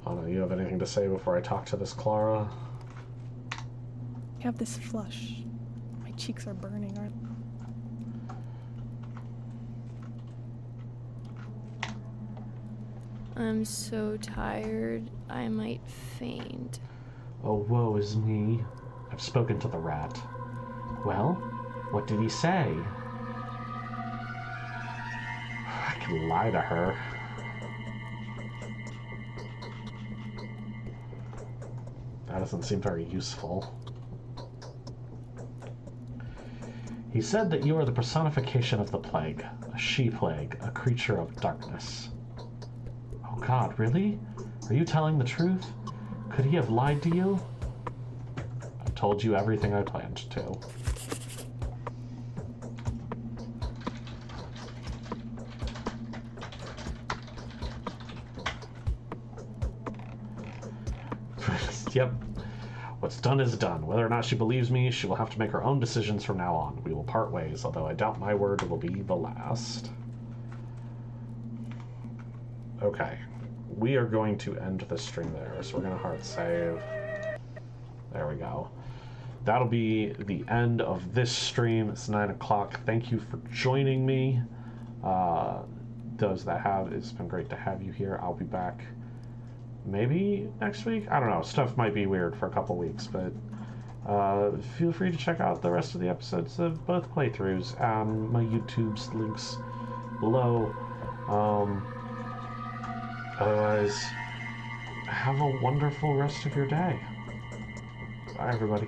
Anna, you have anything to say before I talk to this Clara? I have this flush. My cheeks are burning, aren't they? I'm so tired, I might faint. Oh, woe is me. I've spoken to the rat. Well, what did he say? I can lie to her. That doesn't seem very useful. He said that you are the personification of the plague, a she-plague, a creature of darkness. Oh God, really? Are you telling the truth? Could he have lied to you? I've told you everything I planned to. Yep. What's done is done. Whether or not she believes me, she will have to make her own decisions from now on. We will part ways, although I doubt my word will be the last. Okay. We are going to end the stream there, so we're going to hard save. There we go. That'll be the end of this stream. It's 9 o'clock. Thank you for joining me. Those that have, it's been great to have you here. I'll be back maybe next week? I don't know. Stuff might be weird for a couple weeks, but feel free to check out the rest of the episodes of both playthroughs. My YouTube's links below. Otherwise, have a wonderful rest of your day. Bye, everybody.